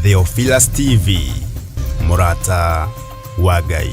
Theophilus TV, Murata wa Ngai.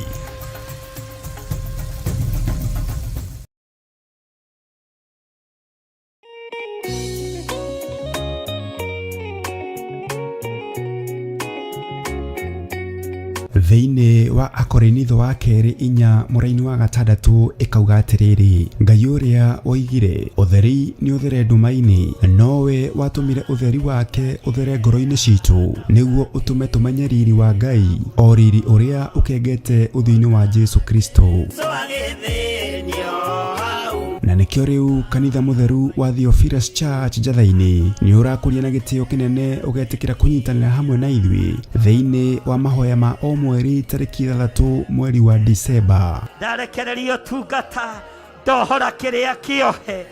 Thĩinĩ wa Akorinitho wa kerĩ 4 mũraini wa 6 ikauga atiriri, Ngai ũrĩa woigire ũtheri nĩ ũthere nduma-inĩ, nowe watũmire ũtheri wake ũthere ngoro-inĩ citũ nĩguo ũtũme tũmenye riri wa Ngai, o riri ũrĩa ũkengete ũthiũ-inĩ wa Jesu Kristo. Na nĩkĩo rĩu kanitha mũtheru wa Theophilus Church Njatha-inĩ nĩ ũrakũria na gĩtĩo kĩnene ũgetĩkĩra kũnyitanĩra hamwe na ithuĩ thĩinĩ wa mahoya ma o mweri tarĩki 3 mweri wa Disemba. Ndarekererio tungata ndohora kĩrĩa kĩohe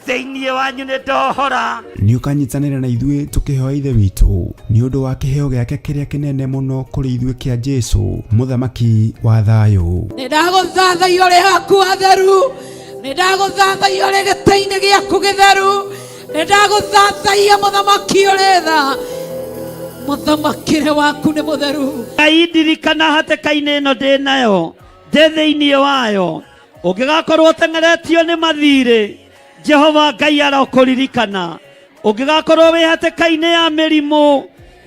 thĩinĩ wanyu nĩ ndohora. Nĩ ũkanyitanĩra na ithuĩ tũkĩhoya Ithe witũ nĩ ũndũ wa kĩheo gĩake kĩrĩa kĩnene mũno kũrĩ ithuĩ kĩa Jesu mũthamaki wa thayũ. Nĩ ndagũthathaiya ũrĩ haku atheru, nĩ ndagũthathaiya ũrĩ gĩtĩ-inĩ gĩaku gĩtheru, nĩ ndagũthathaiya mũthamaki ũrĩ tha, mũthamakĩre waku nĩ mũtheru. Ngai ndirikana hatĩka-inĩ ĩno ndĩ nayo, ndĩ thĩinĩ wayo, ũngĩgakorwo ũteng'eretio nĩ mathirĩ, Jehova Ngai arokũririkana. Ũngĩgakorwo wĩ hatĩka-inĩ ya mĩrimũ,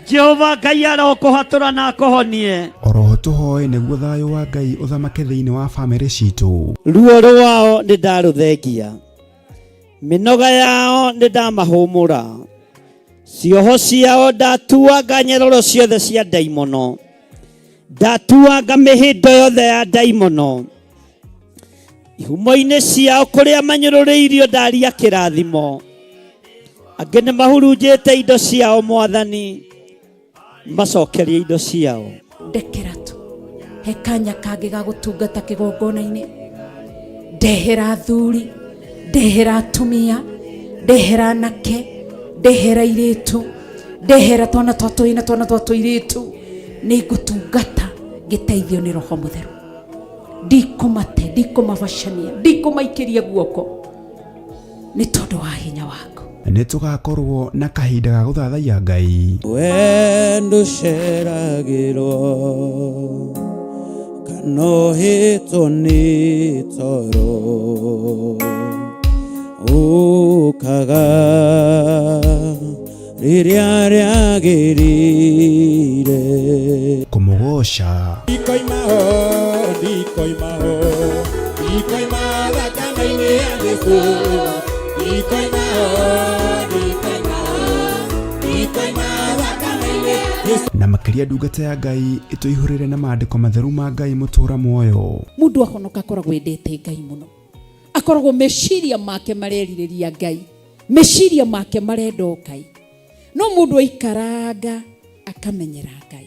Jehova Ngai arokũhatũra na akũhonie. Oroho tũhoe nĩguo thayũ wa Ngai ũthamake thĩinĩ wa bamĩrĩ citũ. Ruo rwao nĩ ndarũthengia, mĩnoga yao nĩ ndamahũmũra, cioho ciao ndatuanga nyororo ciothe cia ndaimono, ndatuanga mĩhĩndo yothe ya ndaimono, ihumo-inĩ ciao kũrĩa manyũrũrĩirio ndaria kĩrathimo, angĩ nĩ mahurunjĩte indo ciao Mwathani, macokerie indo ciao. Ndekera tu he kanya kangĩ ga gũtungata kĩgongona-inĩ, ndehera athuri, ndehera atumia, ndehera anake, ndehera airĩtu, ndehera twana twa tũhĩĩ na twana twa tũirĩtu, nĩ ngũtungata ngĩteithio nĩ Roho Mũtheru. Ndikũmate, ndikũmabacania, ndikũmaikĩria guoko nĩ tondũ wa hinya waku. Nĩ tũgakorwo na kahinda ga gũthathaiya Ngai. We ndũceragĩrwo kana ũhĩtwo nĩ toro, ũkaga rĩrĩa rĩagĩrĩire. Kũmũgoca ndikoima thakame-inĩ ya Jesũ, ndikoima thakame-inĩ ya Jesũ. Na makĩria ndungata ya Ngai ĩtũihũrĩre na maandĩko matheru ma Ngai mũtũra muoyo. Mũndũ ahonoka akoragwo endete Ngai mũno, akoragwo meciria make marerirĩria Ngai, meciria make marenda Ngai, no mũndũ aikaranga akamenyera Ngai.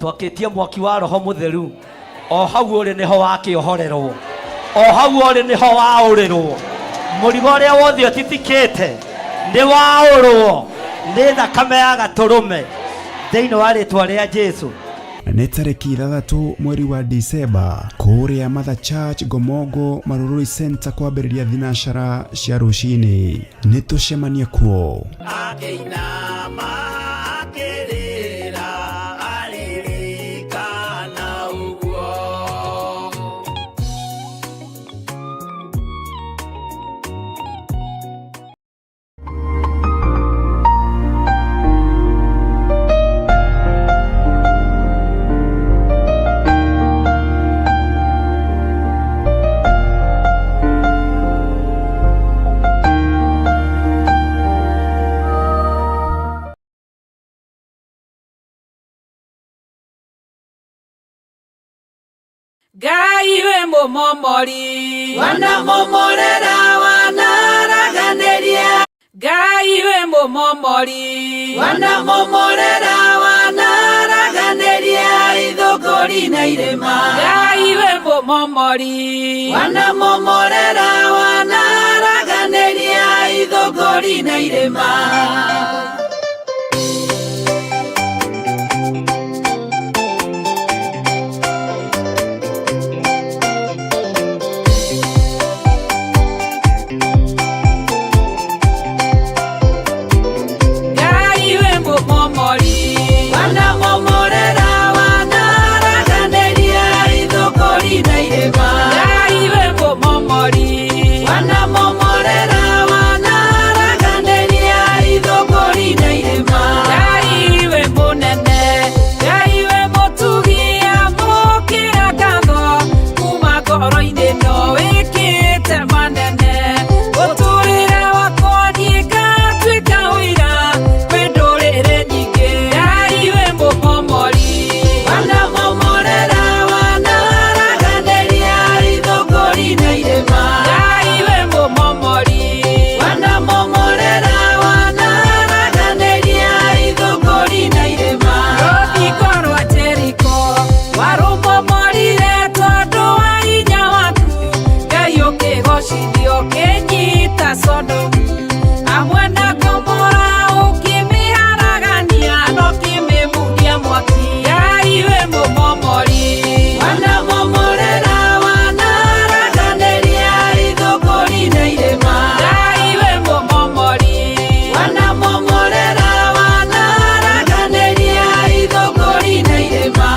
Twakĩtie mwaki wa Roho Mũtheru, o hau ũrĩ nĩho wakĩohorerwo, o hau ũrĩ nĩho waũrĩrwo, mũrigo ũrĩa wothe ũtitikĩte nĩ waũrwo nĩ thakame ya Gatũrũme thĩinĩ wa rĩtwa rĩa Jesu. Nĩ tarĩki 3 mweri wa Disemba kũrĩa Mother Church Gomongo Marurui Center kwambĩrĩria thinacara cia rũcinĩ. Nĩ tũcemanie kuo. Ngai we mũmomori, Wanamomorera wanaraganĩria, Ngai we mũmomori, wanamomorera wanaraganĩria ithũngũri na irĩma. Ngai we mũmomori, Wanamomorera wanaraganĩria ithũngũri na irĩma. Ngai we mũmomori, Wanamomorera cithio kinyita Sodomu amwe na Gomora ukimiharagania no kimimuria mwaki aiwe mumomori wanamomorera wanaraganĩria ithũngũri na irĩma aiwe mumomori wanamomorera wanaraganĩria ithũngũri na irĩma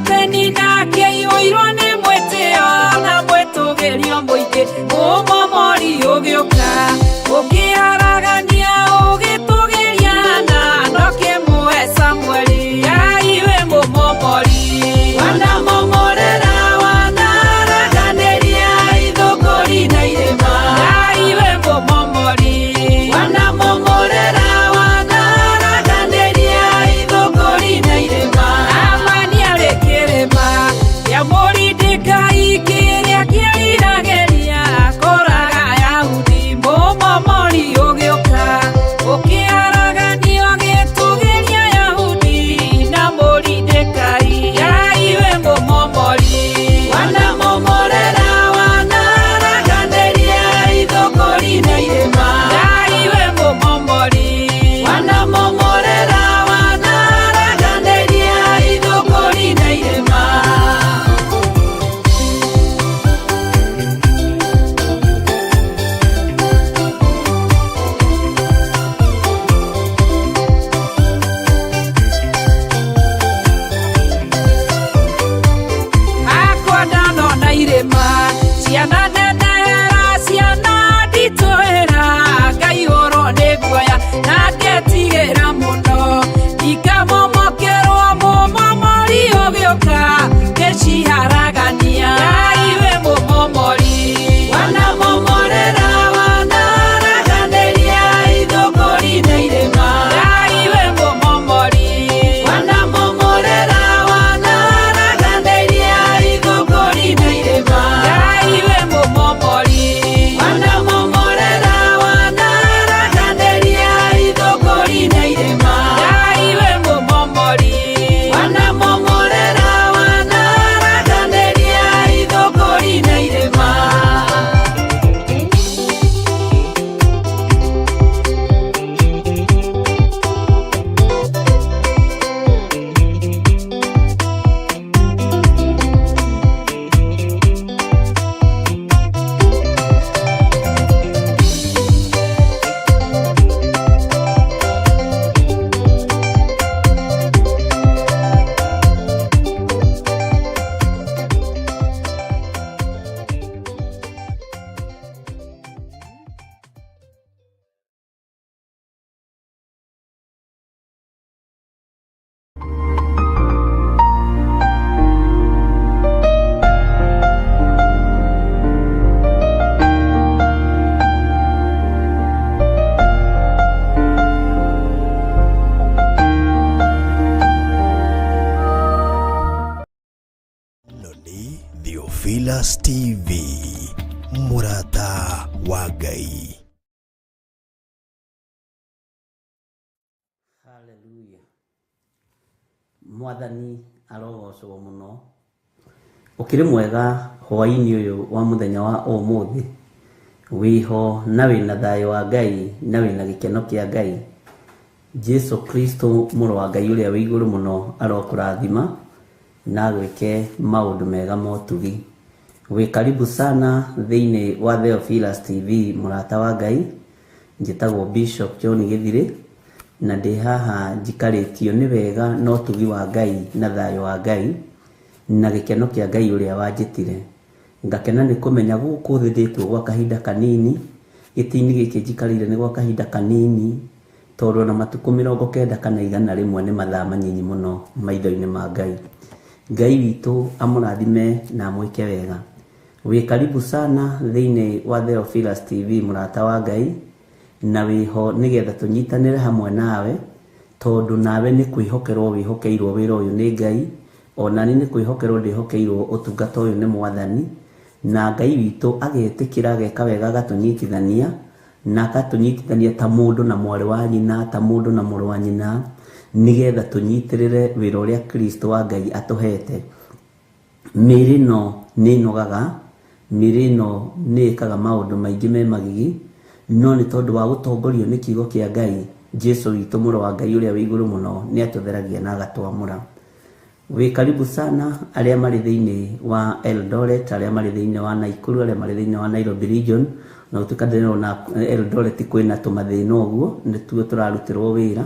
Penina keirwo nĩ mwĩtĩo na mwĩtũgĩrio mũingĩ mũmomori ũgĩũka ũkĩharagania ũgĩtũgĩria na ndokĩmũhe Samweli aiwe mũmomori wanamomorera wanaraganĩria ithũngũri na irĩma aiwe mũmomori wanamomorera wanaraganĩria ithũngũri na irĩma Amani arĩ kĩrĩma gĩa Moridekai kĩrĩa kĩriragĩria kũraga Ayahudi mũmomori ũgĩũka ũkĩharagania ũgĩtũgĩria Ayahudi na Moridekai aiwe mũmomori wanamomorera wanaraganĩria ithũngũri na irĩma aiwe mũmomori wanamomorera wanaraganĩria ithũngũri na irĩma akwa ndanona irĩma ciana nenehera ciana nditũhĩra ngaihũrwo nĩ guoya na ngetigĩra mũno ikamomokerwo mũmomori ũgĩũka ngĩciharagania aiwe mũmomori wanamomorera wanaraganĩria ithũngũri na irĩma aiwe mũmomori wanamomorera wanaraganĩria ithũngũri na irĩma aiwe mũmomori wanamomorera wanaraganĩria ithũngũri na irĩma aiwe mũmomori wanamomorera wanaraganĩria ithũngũri na irĩma Theophilus TV, Murata wa Ngai. Haleluya. Mwathani arogocwo muno. Ukiri mwega hwaini uyu wa muthenya wa umuthi. Wiho na wina thayo wa Ngai na wina gikeno kia Ngai. Jesu Kristo mũrũ wa Ngai ũrĩa wĩ igũrũ mũno arokũrathima na gwĩke maũndũ mega motugi. Wĩ karibu sana thĩinĩ wa Theophilus TV mũrata wa Ngai. Njĩtagwo Bishop John Gĩthirĩ na ndĩ haha njikarĩtio nĩ wega na ũtugi wa Ngai na thayo wa Ngai na gĩkeno kĩa Ngai ũrĩa wanjĩtire. Ngakena nĩ kũmenya gũkũ thĩ ndĩtwo gwa kahinda kanini, gĩtĩ-inĩ gĩkĩ njikarĩire nĩ gwa kahinda kanini, tondũ na matukũ 90 kana 100 nĩ mathaa manyinyi mũno maitho-inĩ ma Ngai. Ngai witũ amũrathime na amwĩke wega. Wĩ karibu sana thĩinĩ wa Theophilus TV mũrata wa Ngai, na wĩho nĩgetha tũnyitanĩre hamwe nawe, tondũ nawe nĩ kwĩhokerwo wĩhokeirwo wĩra ũyũ nĩ Ngai, ona nĩ kwĩhokerwo ndĩhokeirwo ũtungata ũyũ nĩ Mwathani, na Ngai witũ agetĩkĩra ageka wega agatũnyitithania, na akatũnyitithania ta mũndũ na mwarĩ wa nyina, ta mũndũ na mũrũ wa nyina, nĩgetha tũnyitĩrĩre wĩra ũrĩa Kristo wa Ngai atũhete. Mĩĩrĩ ĩno nĩ ĩnogaga, mĩĩrĩ ĩno nĩ ĩkaga maũndũ maingĩ me magigi, no nĩ tondũ wa gũtongorio nĩ kiugo kĩa Ngai, Jesu witũ mũrũ wa Ngai ũrĩa wĩ igũrũ mũno nĩ atũtheragia na agatwamũra. Wĩ karibu sana arĩa marĩ thĩinĩ wa Eldoret, arĩa marĩ thĩinĩ wa Naikuru, arĩa marĩ thĩinĩ wa Nairobi region, na gũtuĩka ndĩrona na Eldoret kwĩna tũmathĩna ũguo, nĩtuo tũrarutĩrwo wĩra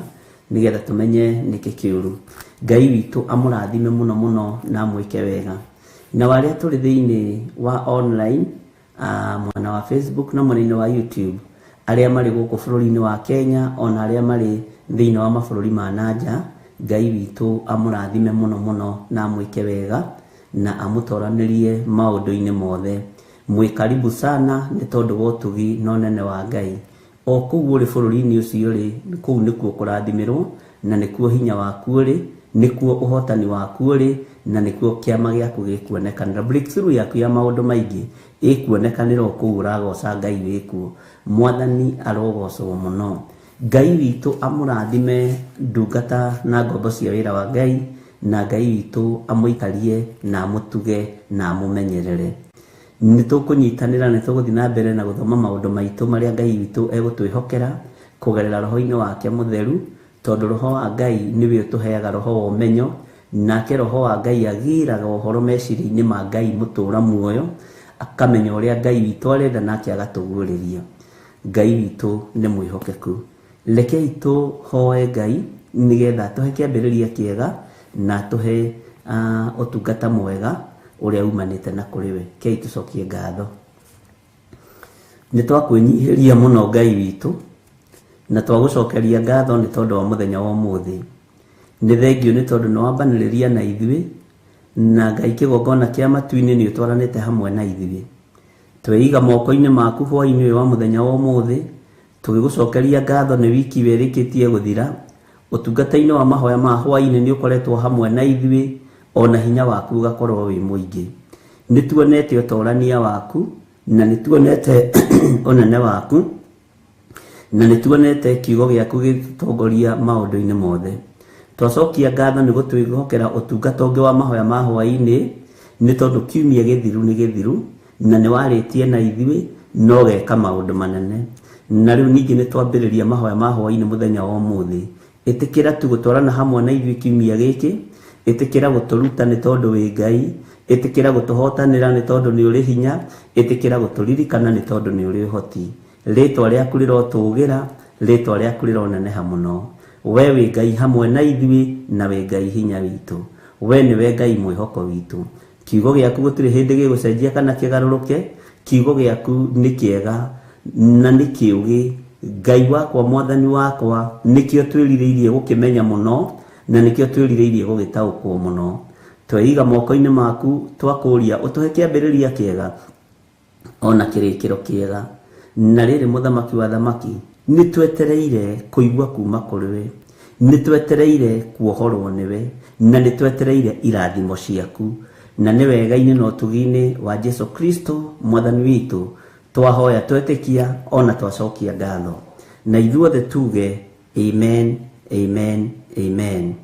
nĩgetha tũmenye nĩkĩ kĩũru. Ngai witũ amũrathime mũno mũno na amwĩke wega. Na warĩa tũrĩ thĩinĩ wa online, mwena wa Facebook na mwena wa YouTube, arĩa marĩ gũkũ bũrũri-inĩ wa Kenya, ona arĩa marĩ thĩinĩ wa mabũrũri ma nanja, Ngai witũ amũrathime mũno mũno na amwĩke wega na amũtoranĩrie maũndũ-inĩ mothe. Mwĩ karibu sana nĩ tondũ wa ũtugi na ũnene wa Ngai. O kũu ũrĩ bũrũri-inĩ ũcio rĩ, kũu nĩkuo kũrathimirwo, na nĩkuo hinya waku ũrĩ, nĩkuo ũhotani waku ũrĩ, na nĩkuo kĩama gĩaku gĩkuonekanĩra. Breakthrough yaku ya maũndũ maingĩ ĩkuonekanĩra o kũu ũragoca Ngai wĩkuo. Mwathani arogocwo mũno. Ngai witũ amũrathime ndungata na ngombo cia wĩra wa Ngai, na Ngai witũ amũikarie na amũtuge na amũmenyerere. Nĩ tũkũnyitanĩra, nĩ tũgũthiĩ na mbere na gũthoma maũndũ maitũ marĩa Ngai witũ egũtwĩhokera kũgerera roho-inĩ wake mũtheru, tondũ roho wa Ngai nĩwe ũtũheaga roho wa ũmenyo, nake roho wa Ngai agĩraga ũhoro meciria-inĩ ma Ngai mũtũũra muoyo, akamenya ũrĩa Ngai witũ arenda nake agatũguũrĩria. Ngai witũ nĩ mwĩhokeku. Rekei tũhoe Ngai nĩgetha atũhe kĩambĩrĩria kĩega na atũhe ũtungata mwega ũrĩa umanĩte na kũrĩ we. Kei tũcokie ngatho. Nĩ twakwĩnyihĩria mũno Ngai witũ, na twagũcokeria ngatho nĩ tondũ wa mũthenya wa ũmũthĩ. Nĩ thengio nĩ tondũ nĩ wambanĩrĩria na ithuĩ, na Ngai kĩgongona kĩa matu-inĩ nĩ ũtwaranĩte hamwe na ithuĩ. Tweiga moko-inĩ maku hwaĩ-inĩ ũyũ wa mũthenya wa ũmũthĩ, tũgĩgũcokeria ngatho nĩ wiki ĩrĩkĩtie gũthira. Ũtungata-inĩ wa mahoya ma hwaĩ-inĩ nĩ ũkoretwo hamwe na ithuĩ, ona hinya waku ũgakorwo wĩ mũingĩ. Nĩ tuonete ũtorania waku, na nĩ tuonete ũnene waku, na nĩ tuonete kiugo gĩaku gĩtongoria maũndũ-inĩ mothe. Twacokia ngatho nĩ gũtwĩhokera ũtungata ũngĩ wa mahoya ma hwaĩ-inĩ, nĩ tondũ kiumia gĩthiru nĩ gĩthiru, na nĩ warĩtie na ithuĩ na ũgeka maũndũ manene. Na rĩu ningĩ nĩ twambĩrĩria mahoya ma hwaĩ-inĩ mũthenya wa ũmũthĩ. Ĩtĩkĩra tu gũtwarana hamwe na ithuĩ kiumia gĩkĩ, ĩtĩkĩra gũtũruta nĩ tondũ wĩ Ngai, ĩtĩkĩra gũtũhotanĩra nĩ tondũ nĩ ũrĩ hinya, ĩtĩkĩra gũtũririkana nĩ tondũ nĩ ũrĩ ũhoti. Rĩĩtwa rĩaku rĩrotũũgĩra, rĩĩtwa rĩaku rĩroneneha mũno. We wĩ Ngai hamwe na ithuĩ, na wĩ Ngai hinya witũ. We nĩwe Ngai mwĩhoko witũ. Kiugo gĩaku gũtirĩ hĩndĩ gĩgũcenjia kana kĩgarũrũke. Kiugo gĩaku nĩ kĩega na nĩ kĩũgĩ. Ngai wakwa, Mwathani wakwa, nĩkĩo twĩrirĩirie gũkĩmenya mũno, na nĩkĩo twĩrirĩirie gũgĩtaũkwo mũno. Tweiga moko-inĩ maku twakũũria ũtũhe kĩambĩrĩria kĩega ona kĩrĩkĩro kĩega. Na rĩrĩ Mũthamaki wa thamaki, nĩ twetereire kũigua kuma kũrĩ we, nĩ twetereire kuohorwo nĩwe, na nĩ twetereire irathimo ciaku. Na nĩ wega-inĩ na ũtugi-inĩ wa Jesu Kristo Mwathani witũ twahoya twetĩkia ona twacokia ngatho. Na ithuothe tuge amen, amen, amen.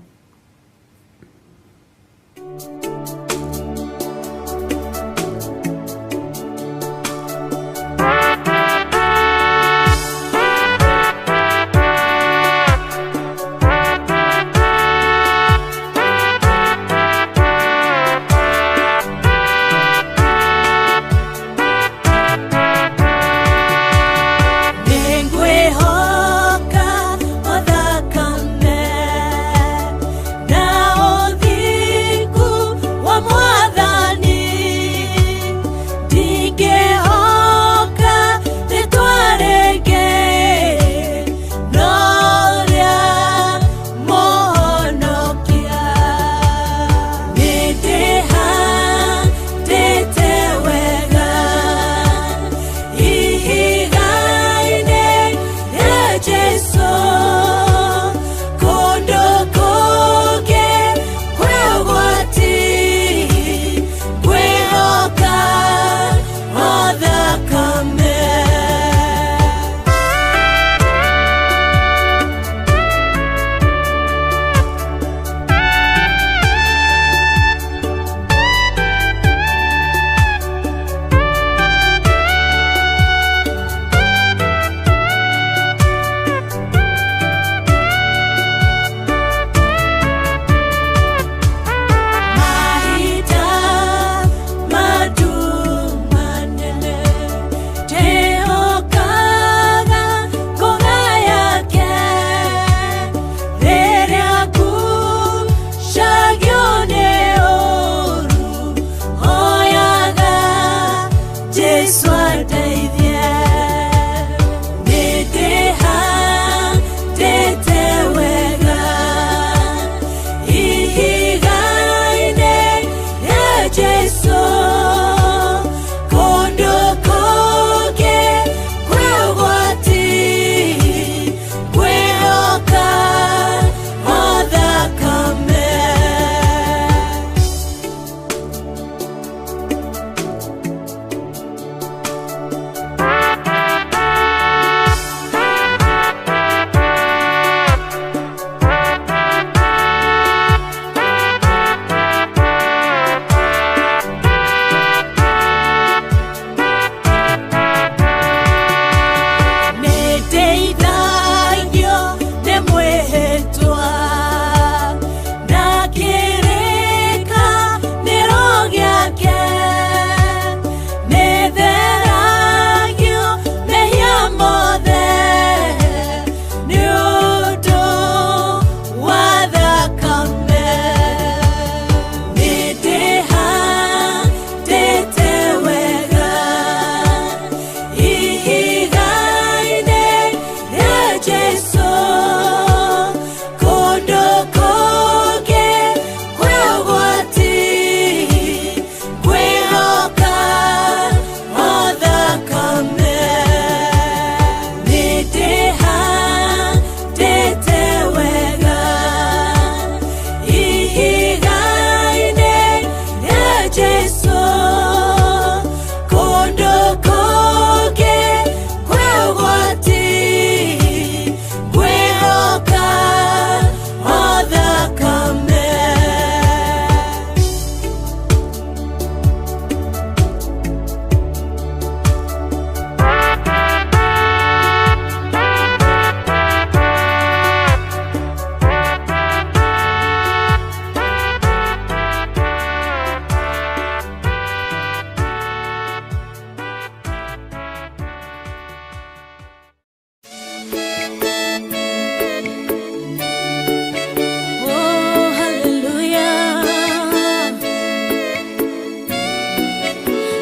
Ningwehoka o thakame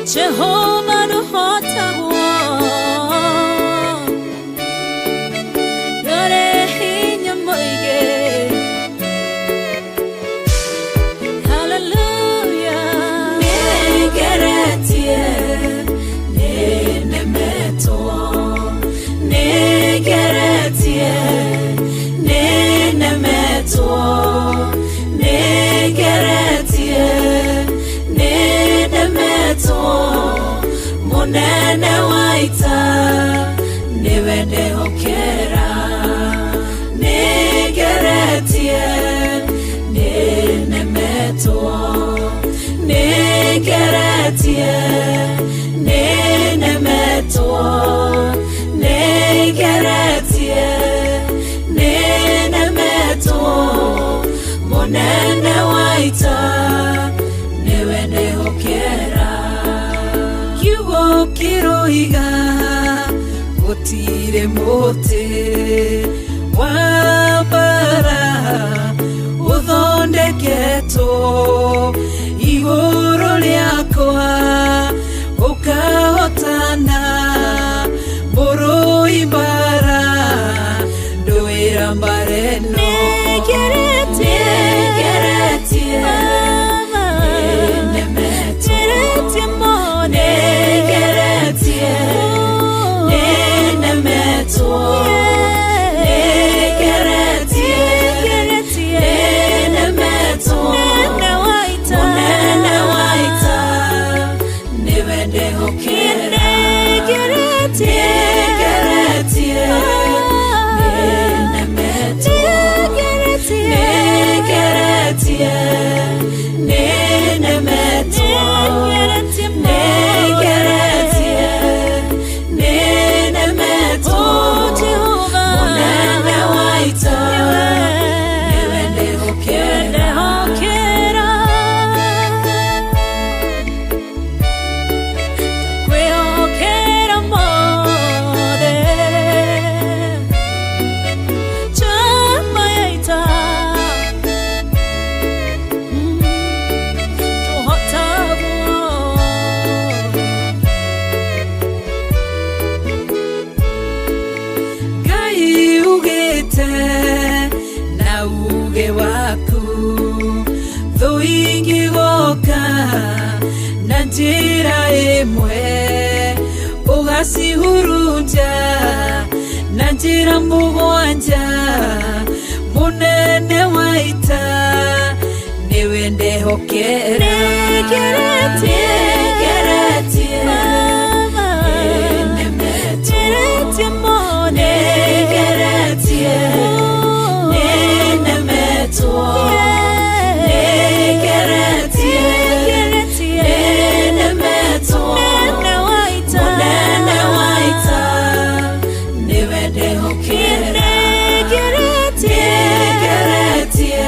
Jehovah nuhotaguo Nore hinya moige Hallelujah Negeretie Nenemeto Negeretie Nenemeto Negeretie Nenemeto Munene waita Niwende hokera Negeretie Nenemeto Negeretie Nenemeto Negeretie Nenemeto Munene waita Niwende hokera Kiugo kiroiga Gutire muti Wabara Uthondeketo Iguru riakwa Ukahotana Buru imbara Nduira mbareno Negeretie Nenemeto Negeretie Nenemeto Negeretie Nenemeto Munene waita Niwende hokera Negeretie Nenemeto Negeretie Nenemeto Negeretie Nenemeto Munene waita Niwende hokera Kwehokera mothe Chama yaita Gai ugete na uge waku Thuingi goka na njira imwe Ugacihurunja na njira mugwanja Munene waita Niwende hokera Negeretie Nenemeto Negeretie Nenemeto Negeretie Nenemeto Munene waita Niwende hokera Negeretie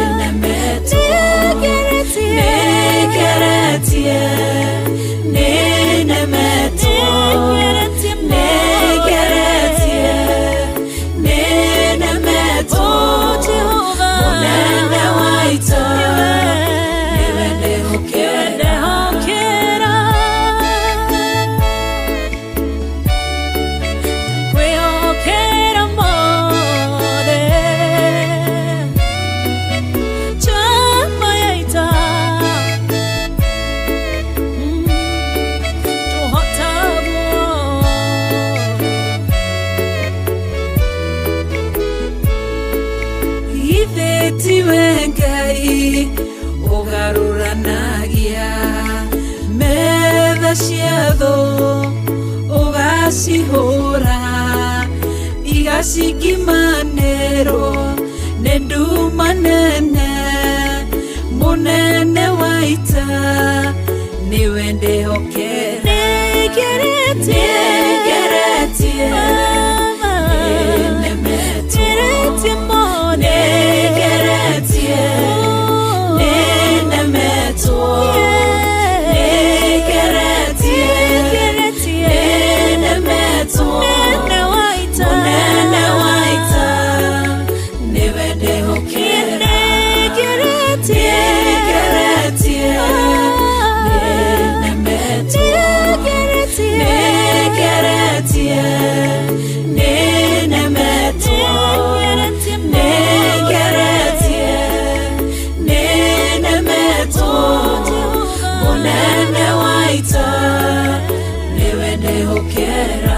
Nenemeto Negeretie Nenemeto Negeretie Nenemeto Munene waita Niwende hokera Kwehokera mothe Chama yaita Ithetiwe Ngai Ugaruranagia Metha ciatho Ugacihũra Igacikimanĩrwo Nĩ nduma nene Munene waita Niwende hokera Negeretie Nenemeto Negeretie Nenemeto Negeretie Nenemeto Munene waita Niwende hokera Negeretie maita niwe ndihokera.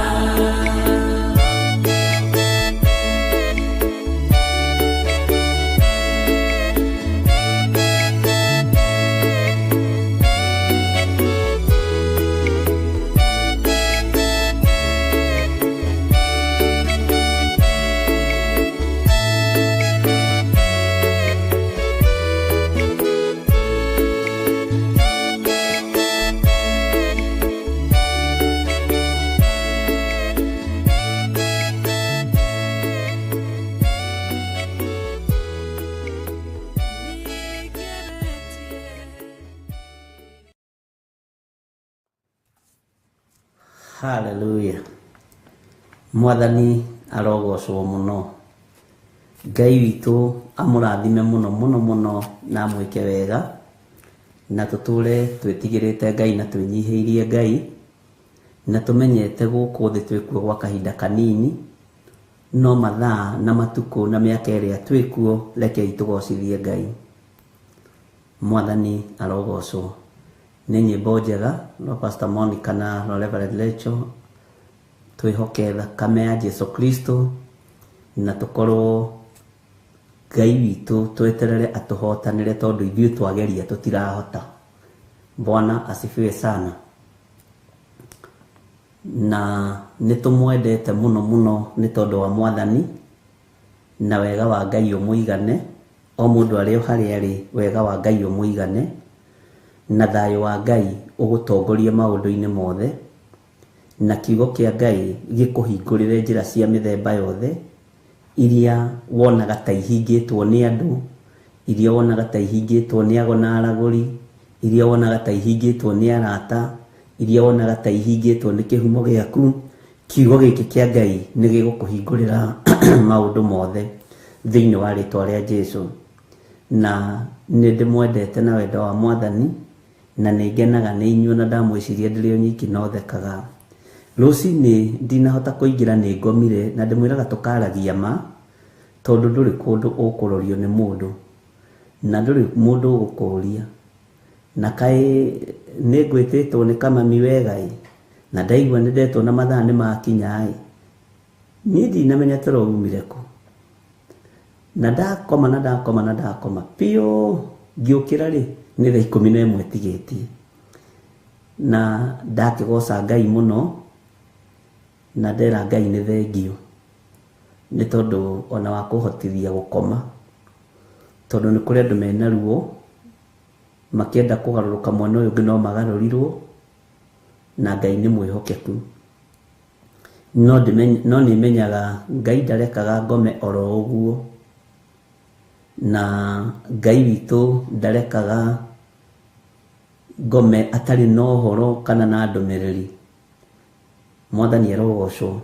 Hallelujah. Mwathani arogocwo muno. Ngai witu amurathime muno muno muno na mwike wega na tuture twetigirite Ngai na twinyihiirie Ngai na tumenyete guku thi twikuo gwa kahinda kanini no mathaa na matuko na miaka iria twikuo reke itugocithie Ngai. Mwathani arogocwo. Nĩ nyĩmbo njega no Pastor Monica na no Reverend Lecho twihoke thakame ya Jesu Kristo na tukorwo Ngai witu tweterere atuhotanire tondu ithuĩ twageria tutirahota. Bwana asifiwe sana. Na nitumwendete muno muno ni tondu wa Mwathani na wega wa Ngai umuigane o mundu ari o hari ari wega wa Ngai umuigane na thayo wa Ngai ugutongoria maundu-ini mothe na kiugo kia Ngai gikuhingurire njira cia mithemba yothe iria wonaga ta ihingitwo ni andu, iria wonaga ta ihingitwo ni ago na araguri, iria wonaga ta ihingitwo ni arata, iria wonaga ta ihingitwo ni kihumo giaku. Kiugo giki kia Ngai ni gigukuhingurira maundu mothe thiini wa ritwa ria Jesu. Na ni ndimwendete na wendo wa Mwathani na ningenaga ni inyuo na ndamwiciria ndiri o nyiki no thekaga. Ruci-ini ndinahota kuingira ni ngomire na ndimwiraga tukaragia ma tondu nduri kundu ukurorio ni mundu na nduri mundu ugukuria na kai ni ngwititwo ni kamami wegai na ndaigua ni ndetwo na mathaa ni makinya ni ndinamenya turaumire ku na ndakoma pio ngiukira ri ni thaa 11 tigetie na ndakigoca Ngai muno na ndera Ngai ni thengio ni tondu ona wa kuhotithia gukoma tondu ni kuri andu mena ruo makienda kugaruruka mwena uyu no magarurirwo na Ngai ni mwihokeku no nimenyaga Ngai ndarekaga ngome oro uguo na Ngai witu ndarekaga ngome atari no horo kana na ndumiriri. Mwathani arogocwo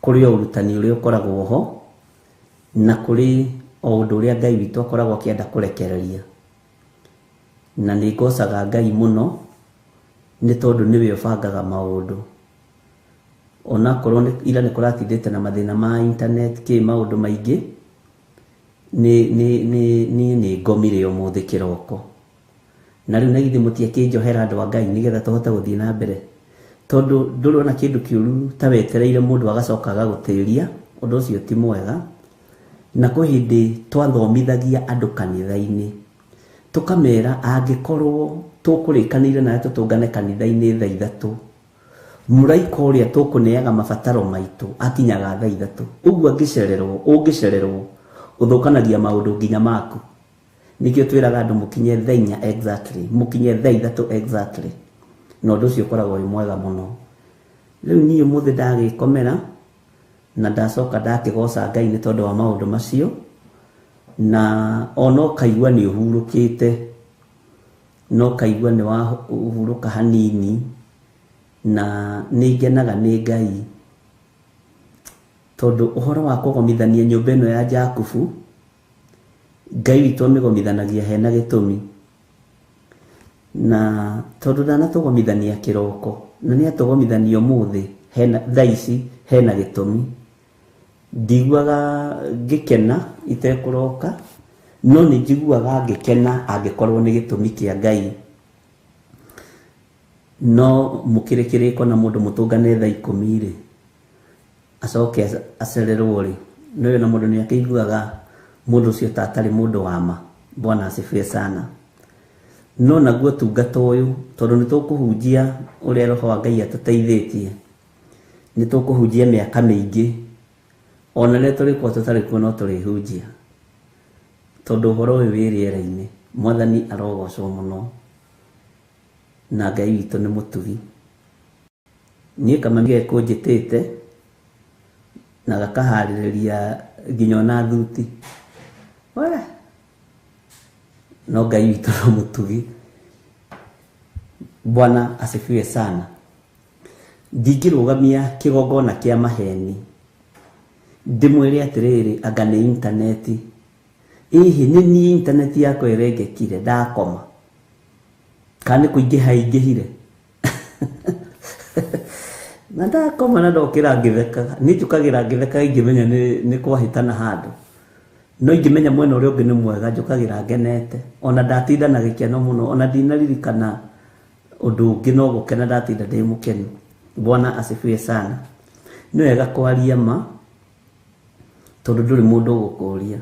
kuri o urutani uria ukoragwo ho na kuri o undu uria Ngai witu akoragwo akienda kurekereria na ni ngocaga Ngai muno ni tondu niwe ubangaga maundu ona korwo ira ni kuratindite na mathina ma internet ki maundu maingi ni ngomire umuthi kiroko na riu na ithimutie kinjohera andu a Ngai nigetha tuhote guthii na mbere tondu ndurona kindu kiuru ta wetereire mundu agacoka agagutiria undu ucio ti mwega na kwi hindi twathomithagia andu kanitha-ini tukamera angikorwo tukurikaniire na tutungane kanitha-ini thaa 3 muraika uria tukuneaga mabataro maitu akinyaga thaa 3 uguo ungicererwo uthukanagia maundu nginya maku nikio twiraga andu mukinye thaa 4 exactly mukinye thaa 3 exactly no ndu cio koragwo ri mwega muno. Riu nie muthi ndagikomera na ndacoka ndakigoca Ngai ni tondu wa maundu macio na ono kaigua ni uhurukite no kaigua ni wa uhuruka hanini na ningenaga ni Ngai tondu uhoro wa kugomithania nyumba ino ya Jakubu Ngai witu amigomithanagia hena gitumi na tondu ndanatugomithania kiroko na ni atugomithania umuthi hena thaici hena gitumi ndigwaga ngikena itekuroka no ni njiguaga ngikena angikorwo ni gitumi kia Ngai no mukirikiriko na mundu mutungane thaa 10 ri acoke acererwo ri no na mundu ni akiguaga mundu ucio tatari mundu wama. Bwana asifiwe sana. No naguo tungata uyu tondu ni tukuhunjia uria roho wa Ngai atuteithitie, ni tukuhunjia miaka mingi ona ria turi kwa tutari kuo no turihunjia tondu horo uyu wi riera-ini. Mwathani arogocwo muno na Ngai witu ni mutugi. Nie kama nge kunjitite na gakahaririria nginya na thuti wala no Ngai witu ni mutugi. Bwana asifiwe sana. Ndingirugamia kigongona kia maheni ndimwire atiriri anga ni interneti. Ihi ni interneti yako irengekire ndakoma kana kuingihaingihire na ndakoma na ndokira ngitheka ni njukagira ngitheka ingimenya ni kwahitana handu no ingimenya mwena uria ungi ni mwega njukagira ngenete ona ndatinda na gikeno muno ona ndinaririkana undu ungi no gukena ndatinda ndi mukenu. Bwana asifiwe sana. Ni wega kwaria ma tondu nduri mundu gukuria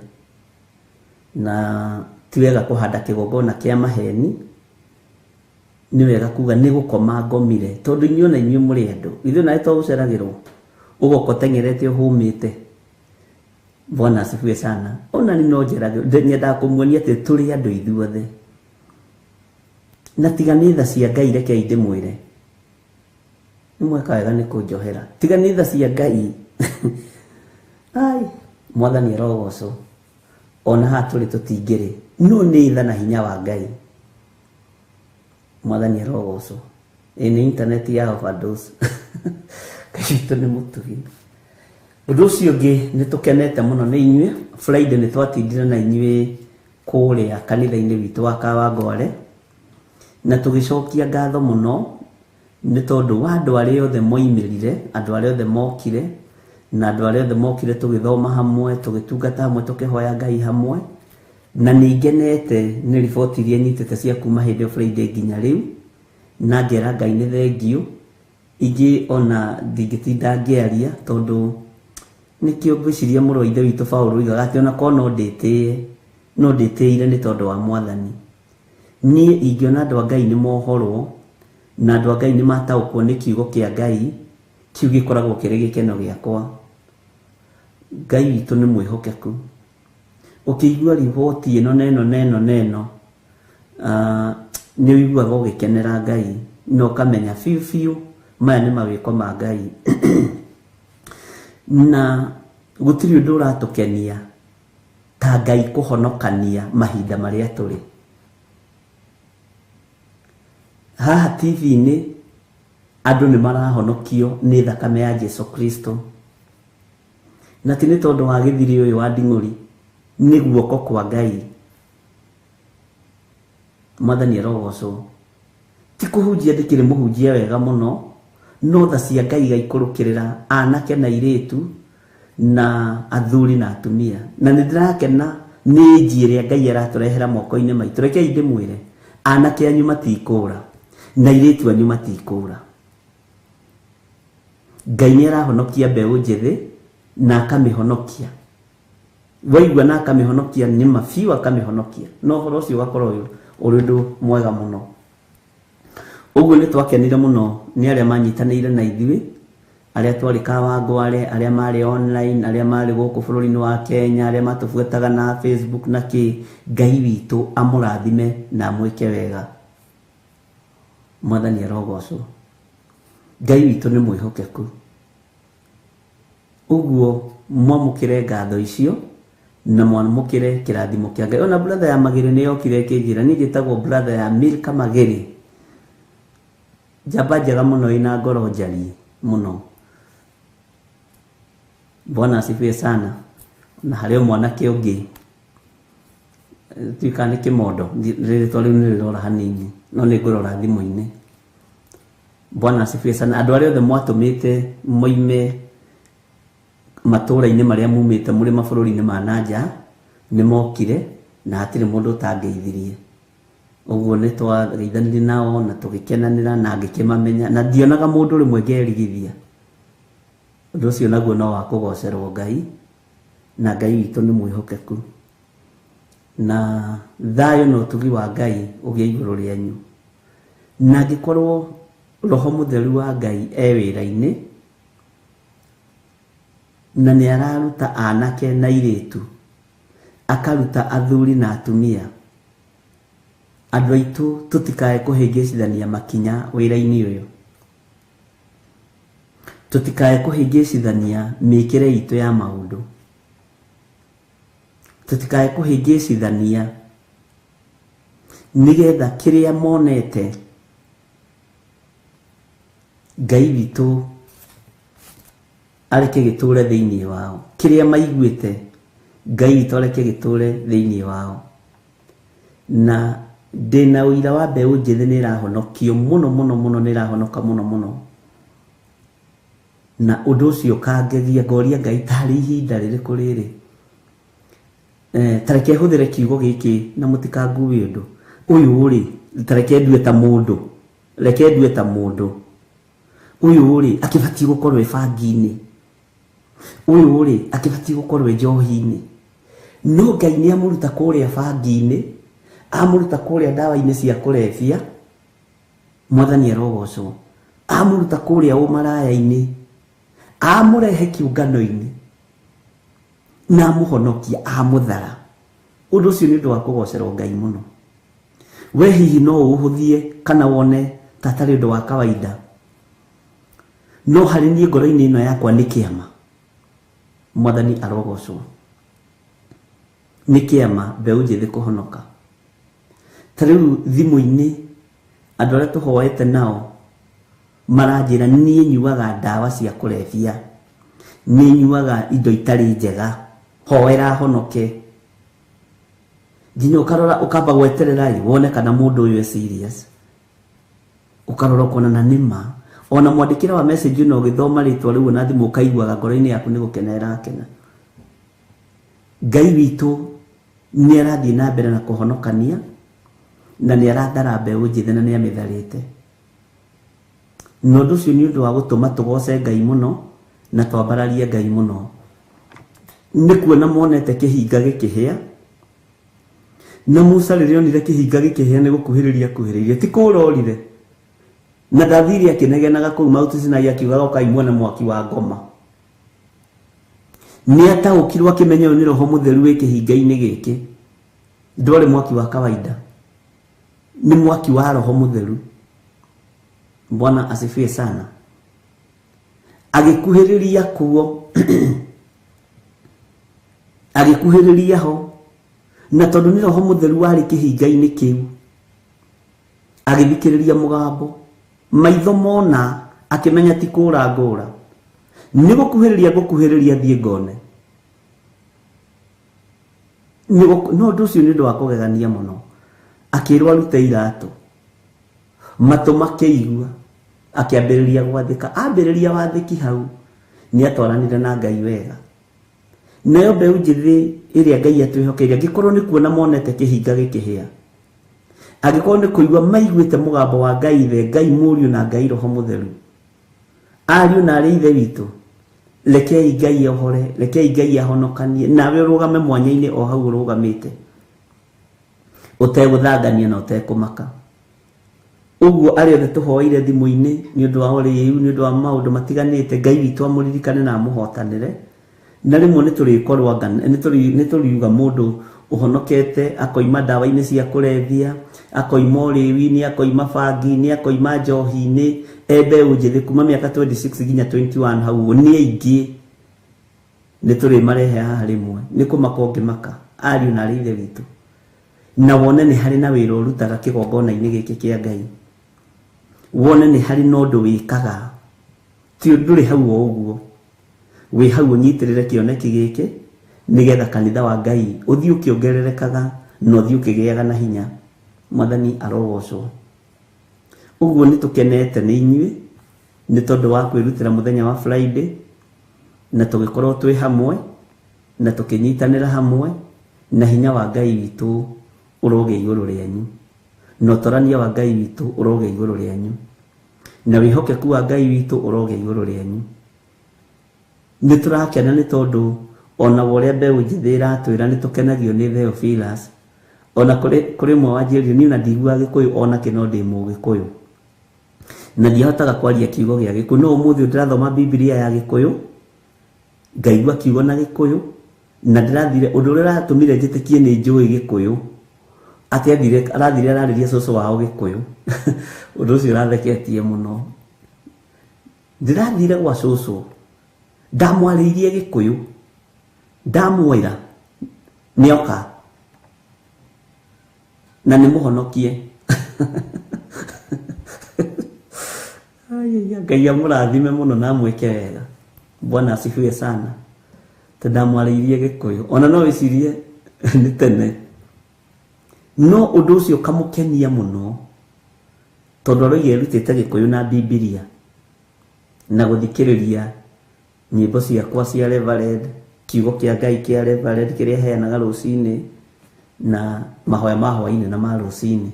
na ti wega kuhanda kigongona kia maheni. Ni wega kuga ni gukoma ngomire tondu inyuo na inyuo muri andu ithu na ito uceragirwo ugokotengerete uhumite. Bwana asifiwe sana. Ona ni no njeragirwo ndenda kumuonia ati turi andu ithuothe na tiganitha cia Ngai reke inde mwire nimweka wega ni kunjohera tiganitha cia Ngai ai Mwathani arogocwo ona haturi tutingiri no ni itha na hinya wa Ngai. Mwathani arogocwo ni internet ya overdose kaitu ni mutugi. Undu ucio ungi ni tukenete muno ni inyue. Friday ni twatindire na inyue kuria kanitha-ini witu wa Kawangware na tugicokia ngatho muno ni tondu wa andu aria othe moimirire, andu aria othe mokire na andu aria othe mokire tugithoma hamwe, tugitungata hamwe, tukihoya Ngai hamwe na ningenete ni riboti iria nyitete cia kuma hindi ya Friday nginya riu na ngera Ngai ni thengio. Ingi ona ndingitinda ngiaria tondu nikio ngwiciria muru ithe witu Paulo igaga ati ona ko no nditiire ni tondu wa Mwathani. Ni ingiona andu a Ngai ni mohorwo na andu a Ngai ni mataukwo ni kiugo kia Ngai kiu gikoragwo kiri gikeno giakwa. Ngai witu ni mwihokeku. Ukigua riboti ino neno ni wiguaga ugikenera Ngai no kamenya fiu maya ni mawiko ma Ngai na gutiri undu uratukenia ta Ngai kuhonokania mahinda maria turi haha TV ni andu ni marahonokio ni thakame ya Jesu Kristo na tini tondu wa githiri uyu wa nding'uri ni guoko kwa Ngai. Mwathani arogocwo ti kuhunjia ndikiri muhunjia wega muno no tha cia Ngai gaikurukirira anake na iritu na athuri na atumia na nindirakena ni njire Ngai araturehera moko-ini maitu. Reke inde mwire anake anyu matikura na iritu anyu matikura. Ngai ni arahonokia mbeu njithi na akamihonokia. Waigua na akamihonokia ni mafiu akamihonokia no horo ucio gakorwo uri ndu mwega muno. Uguo ni twakenire muno ni aria manyitanire na ithui, aria twari Kawangware, aria mari online, aria mari guku bururi-ini wa Kenya, aria matubuetaga na Facebook na ki. Ngai witu amurathime na mwike wega. Mwathani arogocwo. Ngai witu ni mwihokeku. Uguo mwamukire ngatho icio na mwamukire kirathimo kia Ngai. Ona brother ya Magere ni yokire kinjira ni gitagwo brother ya Milka Magere. Jaba njega muno ina ngoro njari muno. Bwana asifiwe sana. Na hareo mwanake ungi tuikane kimondo riri tole ni rora hanini no ni ngorora thimu-ini. Bwana asifiwe sana. Andu aria othe mwatumite moime matura-ini maria mumite muri mabũrũri-ini ma nanja ni mokire na hatire mundu utangeithirie. Uguo nĩ twageithanire nao na tũgĩkenanĩra na ngĩkĩmamenya na ndionaga mũndũ rĩmwe ngerigithia. Ũndũ ũcio naguo no wa kũgocerwo Ngai, na Ngai witũ nĩ mwĩhokeku, na thayũ na ũtugi wa Ngai ũgĩe igũrũ rĩanyu. Na angĩkorwo Roho Mũtheru wa Ngai wĩra-inĩ na nĩ araruta anake na airĩtu, akaruta athuri na atumia, andũ aitũ tũtikae kũhĩngĩcithania makinya wĩra-inĩ ũyũ, tũtikae kũhĩngĩcithania mĩkĩre itũ ya maũndũ, tũtikae kũhĩngĩcithania nĩgetha kĩrĩa monete Ngai witũ areke gĩtũre thĩinĩ wao, kĩrĩa maiguĩte Ngai witũ areke gĩtũre thĩinĩ wao. Na ndĩna ũira wa mbeũ njĩthĩ nĩ ĩrahonokio mũno mũno mũno, nĩ ĩrahonoka mũno mũno, na ũndũ ũcio ũkangegia, ngoria Ngai tarĩ ihinda rĩrĩkũ rĩrĩ. Tareke hũthĩre kiugo gĩkĩ na mũtikangue ũndũ ũyũ rĩ, tareke ndue ta mũndũ, reke ndue ta mũndũ. Ũyũ rĩ akĩbatiĩ gũkorwo bangi-inĩ, ũyũ rĩ akĩbatiĩ gũkorwo njohi-inĩ, no Ngai nĩ amũruta kũrĩa bangi-inĩ, amũruta kũrĩa ndawa-inĩ cia kũrebia, Mwathani arogocwo, amũruta kũrĩa ũmaraya-inĩ, amũrehe kĩũngano-inĩ na amũhonokia, amũthara. Ũndũ ũcio nĩ ũndũ wa kũgocerwo Ngai mũno. We hihi no ũhũthie kana wone ta tarĩ ũndũ wa kawaida, no harĩ niĩ ngoro-inĩ ĩno yakwa nĩ kĩama. Mwathani arogocwo, nĩ kĩama mbeũ njĩthĩ kũhonoka. Ta rĩu thimũ-inĩ andũ arĩa tũhoete nao maranjĩra niĩ nyuaga ndawa cia kũrebia, niĩ nyuaga indo itarĩ njega, hoera honoke. Nginya ũkarora ũkamba gweterera wone kana mũndũ ũyũ serious, ũkarora ũkona na nĩma. Ona mwandĩkĩra wa message ĩno ũgĩthoma rĩtwa rĩu na thimũ ũkaiguaga ngoro-inĩ yaku nĩ gũkena ĩrakena. Ngai witũ nĩ arathiĩ na mbere na kũhonokania, na nĩ arathara mbeũ njĩthĩ na nĩ amĩtharĩte. Na ũndũ ũcio nĩ ũndũ wa gũtũma tũgoce Ngai mũno na twambararie Ngai mũno. Nĩ kuona monete kĩhinga gĩkĩhĩa, na Musa rĩrĩa onire kĩhinga gĩkĩhĩa nĩ gũkuhĩrĩria kuhĩrĩirie, ti kũrorire. Na Dathiri akĩnegenaga kũu Mount Sinai akiugaga ũkaimwo na mwaki wa ngoma. Nĩ ataũkirwo akĩmenya ũyũ nĩ Roho Mũtheru wĩ kĩhinga-inĩ gĩkĩ, ndwarĩ mwaki wa kawaida, ni mwaki wa Roho Mũtheru. Bwana asifiwe sana. Agĩkuhĩrĩria kuo agĩkuhĩrĩria ho, na tondũ nĩ Roho Mũtheru warĩ kĩhinga-inĩ kĩu, agĩthikĩrĩria mũgambo, maitho mona akĩmenya ti kũra ngũra, nĩ gũkuhĩrĩria thiĩ ngone. No ũndũ ũcio nĩ ũndũ wa kũgegania mũno. Akĩrwo arute iratũ, matũ makĩigua, akĩambĩrĩria gwathĩka. Ambĩrĩria wathĩki hau nĩ atwaranire na Ngai wega. Nayo mbeũ njĩthĩ ĩrĩa Ngai atwĩhokeire, angĩkorwo nĩ kuona monete kĩhinga gĩkĩhĩa, angĩkorwo nĩ kũigua maiguĩte mũgambo wa Ngai Ithe, Ngai Mũriũ na Ngai Roho Mũtheru, ariũ na arĩ Ithe witũ, rekei Ngai ohore, rekei Ngai ahonokanie, nawe ũrũgame mwanya-inĩ o hau ũrũgamĩte, ũtegũthangania na ũtekũmaka. Ũguo arĩa othe tũhoeire thimũ-inĩ nĩ ũndũ wa ũrĩu, nĩ ũndũ wa maũndũ matiganĩte, Ngai witũ amũririkane na amũhotanĩre. Na rĩmwe nĩ tũriuga mũndũ ũhonokete akoima ndawa-inĩ cia kũrebia, akoima ũrĩu-inĩ, akoima bangi-inĩ, akoima njohi-inĩ, mbeũ njĩthĩ kuma mĩaka 26 nginya 21 hau nĩ aingĩ. Nĩ tũrĩ marehe haha rĩmwe, nĩ kũmaka ũngĩmaka, ariũ na arĩ Ithe witũ, na wone nĩ harĩ na wĩra ũrutaga kĩgongona-inĩ gĩkĩ kĩa Ngai. Wone nĩ harĩ na ũndũ wĩkaga, ti ndũrĩ hau o ũguo, wĩ hau ũnyitĩrĩre kĩoneki gĩkĩ nĩgetha kanitha wa Ngai ũthiĩ ũkĩongererekaga na ũthiĩ ũkĩgĩaga na hinya. Mwathani arogocwo. Ũguo nĩ tũkenete nĩ inyuĩ nĩ tondũ wa kwĩrutĩra mũthenya wa Friday, na tũgĩkorwo twĩ hamwe na tũkĩnyitanĩra hamwe, na hinya wa Ngai witũ ũroge igũrũ rĩanyu. na ũtorania wa Ngai witũ ũroge igũrũ rĩanyu, na wĩhokeku wa Ngai witũ ũroge igũrũ rĩanyu. Nĩ tũrakena nĩ tondũ ona ũrĩa mbeũ njĩthĩ ĩratwĩra nĩ tũkenagio nĩ Theophilus, ona kũrĩ mwe wanjĩrire niĩ na ndiguaga Gĩkũyũ ona kĩno ndĩ Mũgĩkũyũ na ndihotaga kwaria kiugo gĩa Gĩkũyũ, no ũmũthĩ ndĩrathoma Biblia ya Gĩkũyũ ngaigua kiugo na Gĩkũyũ, na ndĩrathire ũndũ ũrĩa ũratũmire njĩtĩkie nĩ njũĩ Gĩkũyũ atĩ arathire ararĩria cũcũ wao Gĩkũyũ ũndũ ũcio ũratheketie mũno. Ndĩrathire gwa cũcũ ndamwarĩirie Gĩkũyũ, ndamwĩra nĩoka na nĩ mũhonokie. Ngai amũrathime mũno na amwĩke wega. Bwana asifiwe sana. Ndamwarĩirie Gĩkũyũ ona no wĩcirie nĩ tene, no ũndũ ũcio kamũkenia mũno tondũ aroige erutĩte Gĩkũyũ na Biblia na gũthikĩrĩria nyĩmbo ciakwa cia Reverend, kiugo kĩa Ngai kĩa Reverend kĩrĩa heanaga rũcinĩ na mahoya ma hwainĩ na ma rũcinĩ.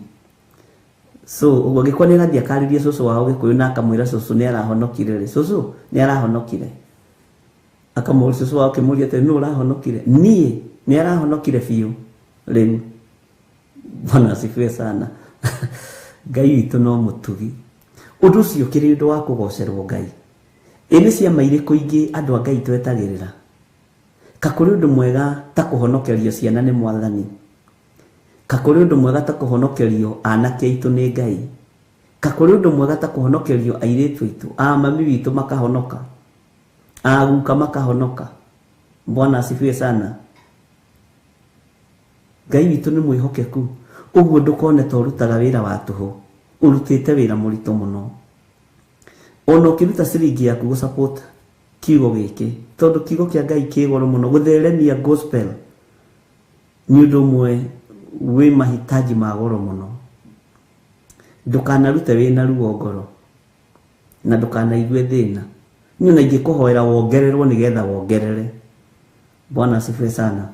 So ũguo Gĩkũyũ nĩ agathiĩ akarĩrie cũcũ wao Gĩkũyũ na akamwĩra cũcũ nĩ arahonokire rĩ, cũcũ nĩ arahonokire. Akamwĩra cũcũ wao akĩmũria atĩ nũ ũrahonokire? Niĩ nĩ arahonokire biũ rĩu. Bwana asifiwe sana. Ngai witũ no mũtugi. Ũndũ ũcio kĩrĩ ũndũ wa kũgocerwo Ngai. Nĩ ciama irĩkũ ingĩ andũ a Ngai twetagĩrĩra? Kakũrĩ ũndũ mwega ta kũhonokerio ciana nĩ Mwathani. Kakũrĩ ũndũ mwega ta kũhonokerio anake aitũ nĩ Ngai. Kakũrĩ ũndũ mwega ta kũhonokerio airĩtu aitũ, mami witũ makahonoka, guka makahonoka. Bwana asifiwe sana. Ngai witũ nĩ mwĩhokeku. Ũguo ndũkone ta ũrutaga wĩra wa tũhũ, ũrutĩte wĩra mũritũ mũno. Ona ũkĩruta ciringi yaku gũsupport kiugo gĩkĩ, tondũ kiugo kĩa Ngai kĩ goro mũno, gũtheremia gospel nĩ ũndũ ũmwe wĩ mahitaji ma goro mũno. Ndũkanarute wĩna ruo ngoro na ndũkanaigue thĩna. Niĩ ona ingĩkũhoera wongererwo nĩgetha wongerere. Bwana asifiwe sana.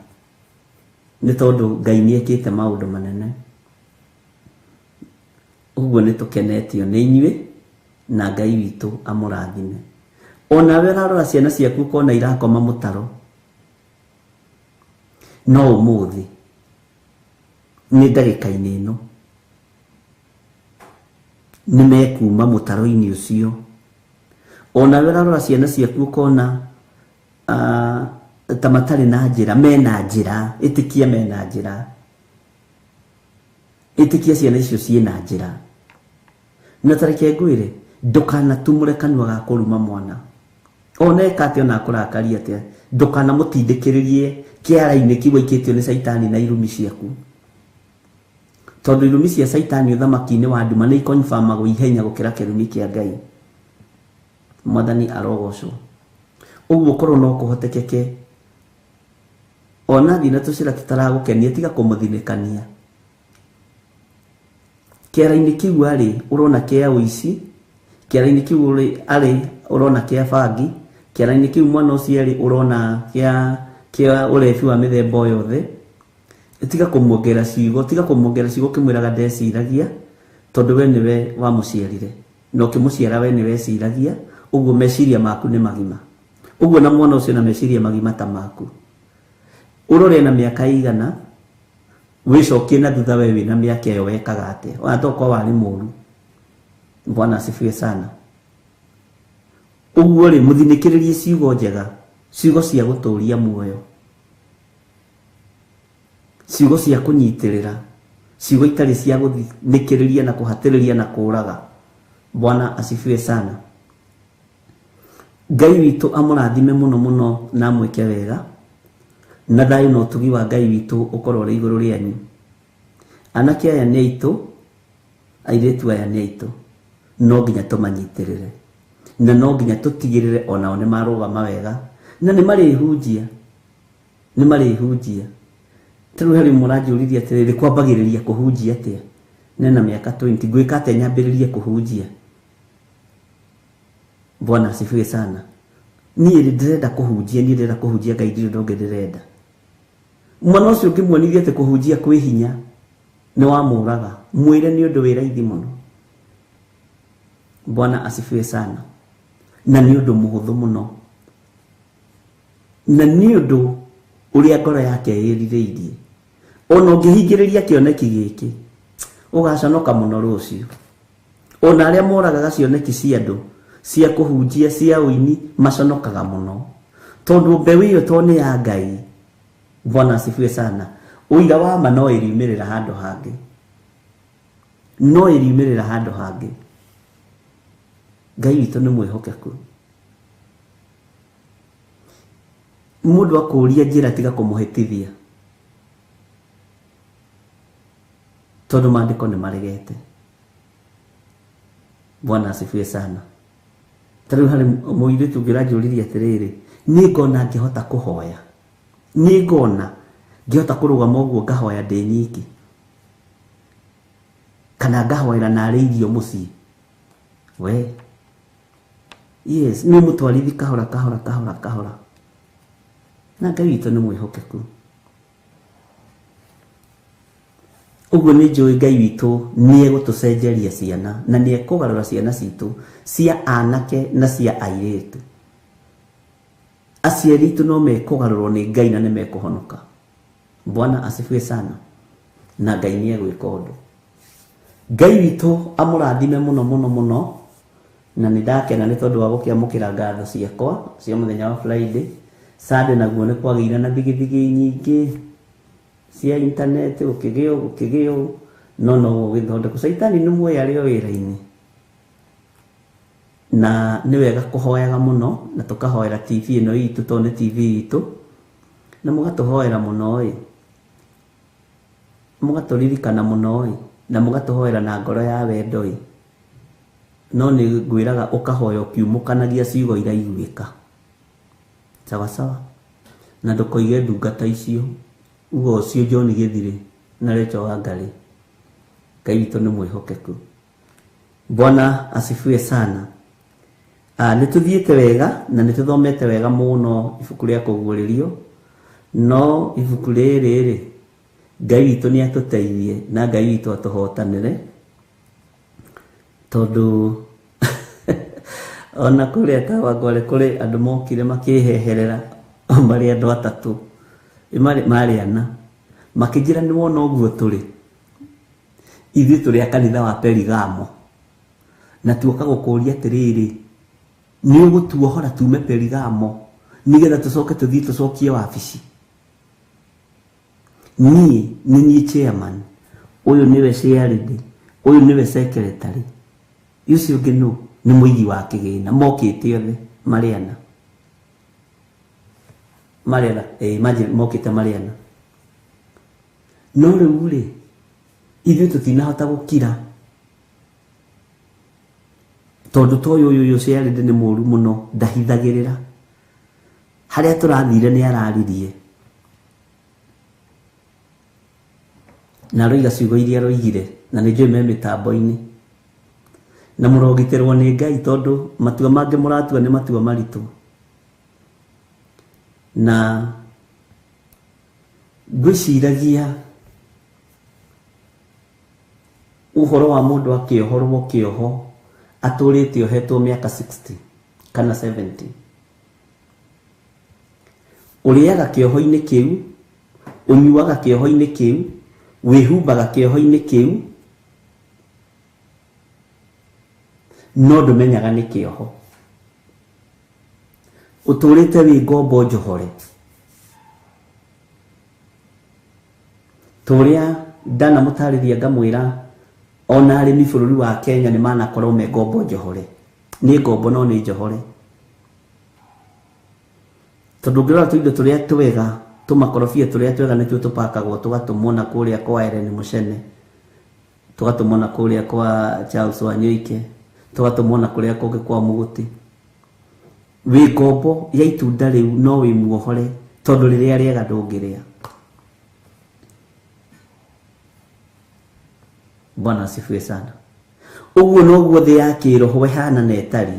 Nĩ tondũ Ngai nĩekĩte maũndũ manene. Ũguo nĩ tũkenetio nĩ inyuĩ na Ngai witũ amũrathime. Ona we ũrarora ciana ciaku kona irakoma mũtaro, no ũmũthĩ nĩ ndagĩka-inĩ ĩno nĩ mekuma mũtaro-inĩ ũcio. Ona we ũrarora ciana ciaku kona ta matarĩ na njĩra, mena njĩra, ĩtĩkia mena njĩra. Ĩtĩkia ciana icio ciĩna njĩra. Na tareke ngwĩre ndũkanatumũre kanua ga kũruma mwana. Ona eka atĩ ona akũrakaria atĩa, ndũkanamũtindĩkĩrĩrie kĩara-inĩ kĩu aikĩtio nĩ Saitani na irumi ciaku. Tondũ irumi cia Saitani ũthamaki-inĩ wa nduma nĩ ikonfamagwo ihenya gũkĩra kĩrumi kĩa Ngai. Mwathani arogocwo. Ũguo korwo no kũhotekeke ona thiĩ na tũcĩra tũtaragũkenia tiga kũmũthinĩkania. Kĩara-inĩ kĩu arĩ ũrona kĩa ũici, kĩara-inĩ kĩu arĩ ũrona kĩa bangi, kĩara-inĩ kĩu mwana ũcio arĩ ũrona kĩa ũrebi wa mĩthemba o yothe. Tiga kũmuongerera ciugo, tiga kũmuongerera ciugo kĩmwĩraga ndeciragia, tondũ we nĩwe wamũciarire na ũkĩmũciara we nĩwe ciragia, ũguo meciria maku nĩ magima. Ũguo na mwana ũcio na meciria magima ta maku. Ũrore na mĩaka igana wĩcokie na thutha we wĩna mĩaka ĩyo wekaga atĩa? Watokwa warĩ mũru. Bwana asifiwe sana. Ũguo rĩ mũthinĩkĩrĩrie ciugo njega, ciugo cia gũtũũria muoyo, ciugo cia kũnyitĩrĩra, ciugo itarĩ cia gũthinĩkĩrĩria na kũhatĩrĩria na kũũraga. Bwana asifiwe sana. Ngai witũ amũrathime mũno mũno na amwĩke wega, na thayũ na ũtugi wa Ngai witũ ũkorwo ũrĩ igũrũ rĩanyu. Anake aya nĩ aitũ, airĩtu aya nĩ aitũ, no nginya tũmanyitĩrĩre na no nginya tũtigĩrĩre onao nĩ marũgama wega na nĩ marĩhunjia, nĩ marĩhunjia. Tĩrũ harĩ mũranjũririe atĩrĩrĩ kwambagĩrĩria kũhunjia atĩa? Nena mĩaka 20 ngwĩka atĩa nyambĩrĩrie kũhunjia? Bwana asifiwe sana. Niĩ ndĩrenda kũhunjia, niĩ ndĩrenda kũhunjia Ngai, ndirĩ ũndũ ũngĩ ndĩrenda. Mwana ũcio ũngĩmuonirie atĩ kũhunjia kwĩ hinya nĩ wamũraga. mwire ni undu wi raithi muno. Bwana asifiwe sana. Na ni undu muhuthu muno, na ni undu uria ngoro yake yirireirie. Ona ungihingiriria kioneki giki ugaconoka muno rucio. Ona aria moragaga cioneki cia andu cia kuhunjia cia uini maconokaga muno, tondu mbeu iyo to ni ya Ngai. Bwana asifiwe sana. Uira wa ma no iriumirira handu hangi, no iriumirira handu hangi. Ngai witu ni mwihokeku. Mundu akuria njira tiga kumuhitithia, tondu maandiko ni maregete. Bwana asifiwe sana. Tariu hari muiritu ngirajuriria atiriri, ni ngona ngihota kuhoya, ni ngona ngihota kurugama uguo ngahoya ndi nyiki, kana ngahoera na irio mucii we. Yes, ni mutwarithi kahora kahora kahora kahora. Na Ngai witu ni mwihokeku. Uguo ni njui Ngai witu ni egutucenjeria ciana, na ni ekugarura ciana citu cia anake na cia airitu. Aciari itu no mekugarurwo ni Ngai na ni mekuhonoka. Bwana asifiwe sana. Na Ngai ni egwika undu. Ngai witu amurathime muno muno muno, na nindakena ni tondu wa gukiamukira ngatho ciakwa cia muthenya wa Friday. Sade naguo ni kwagiire na thigithigi nyingi cia internet, ukigio no githondeko. Saitani ni muoya rio wira-ini, na ni wega kuhoyaga muno, na tukahoera TV ino itu tondu TV itu, na mugatuhoera muno mugaturirikana muno na mugatuhoera na ngoro ya wendo no ni ngwiraga ukahoya ukiumukanagia ciugo iraiguika sawa sawa, na ndukoige ndungata icio ugo ucio John Githiri na Rachel Wangari. Ngai witu ni mwihokeku. Bwana asifiwe sana. Nituthiite wega na nituthomete wega muno ibuku ria kuguririo, no ibuku riri Ngai witu ni atuteithie na Ngai witu atuhotanire, tondu ona kuria Kawangware kuri andu mokire makiheherera mari andu atatu mari ana makijira ni wona uguo turi ithu turi akanitha wa Perigamo, na tuoka gukuria atiriri ni ugutuohora tume Perigamo nigetha tucoke tuthii tucokie wabici. Ni chairman, uyu niwe CRD, uyu niwe secretary, ucio nginu ni muigi wa kigina, mokite othe mariana mokite mariana. No riu ri ithu tutinahota gukira tondu toyo uyu CRD ni muru muno, ndahithagirira haria turathire ni araririe na roiga ciugo iria roigire, na ni njui me mitambo-ini na murogitirwo ni Ngai tondu matua mangi muratua ni matua maritu. Na ngwiciragia uhoro wa mundu akiohorwo kioho aturite ohetwo miaka 60 kana 70, uriaga kioho-ini kiu, unyuaga kioho-ini kiu, wihumbaga kioho-ini kiu, no ndumenyaga ni kioho. Uturite wi ngombo njohore, turia ndana mutariria ngamwira ona arimi bururi wa Kenya ni manakorwo me ngombo njohore, ni ngombo no ni njohore, tondu ngirora tuindo turia twega tumakorofia turia twega nituo tupakagwo tugatumona kuria kwa Irene Muchene, tugatumona kuria kwa Charles Wanyoike, tugatumona kuria kungi kwa Muguti. Wi ngombo ya itunda riu no wi muohore tondu riria riega ndungiria. Bwana asifiwe sana. Uguo noguo thi ya kiroho hana na etari,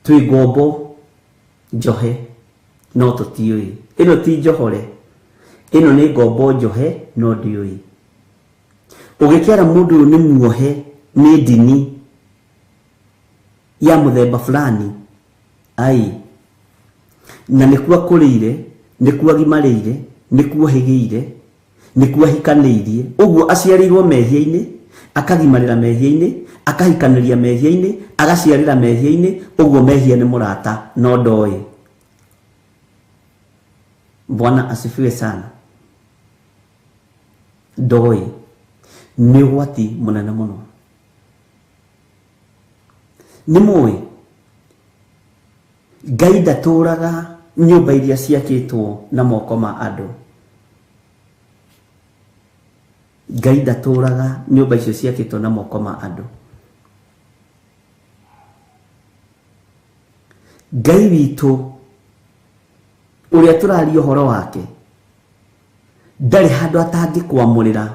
twi ngombo njohe no tutiui. Ino ti njohore, ino ni ngombo njohe no ndiui. Ugikera mundu ni muohe ni dini ya muthemba fulani ai na nikuwa kurire nikuwa gimarire nikuwa higiire nikuwa hikanirie uguo aciarirwo mehia-ini akagimarira mehia-ini akahikaniria mehia-ini agaciarira mehia-ini uguo mehia ni murata no ndoi. Bwana asifiwe sana. Ndoi ni wati munene muno. Ni muwi Ngai ndatũraga nyũmba iria ciakĩtwo na moko ma andũ. Ngai ndatũraga nyũmba icio ciakĩtwo na moko ma andũ. Ngai witũ ũrĩa tũraria ũhoro wake ndarĩ handũ atangĩkwamũrĩra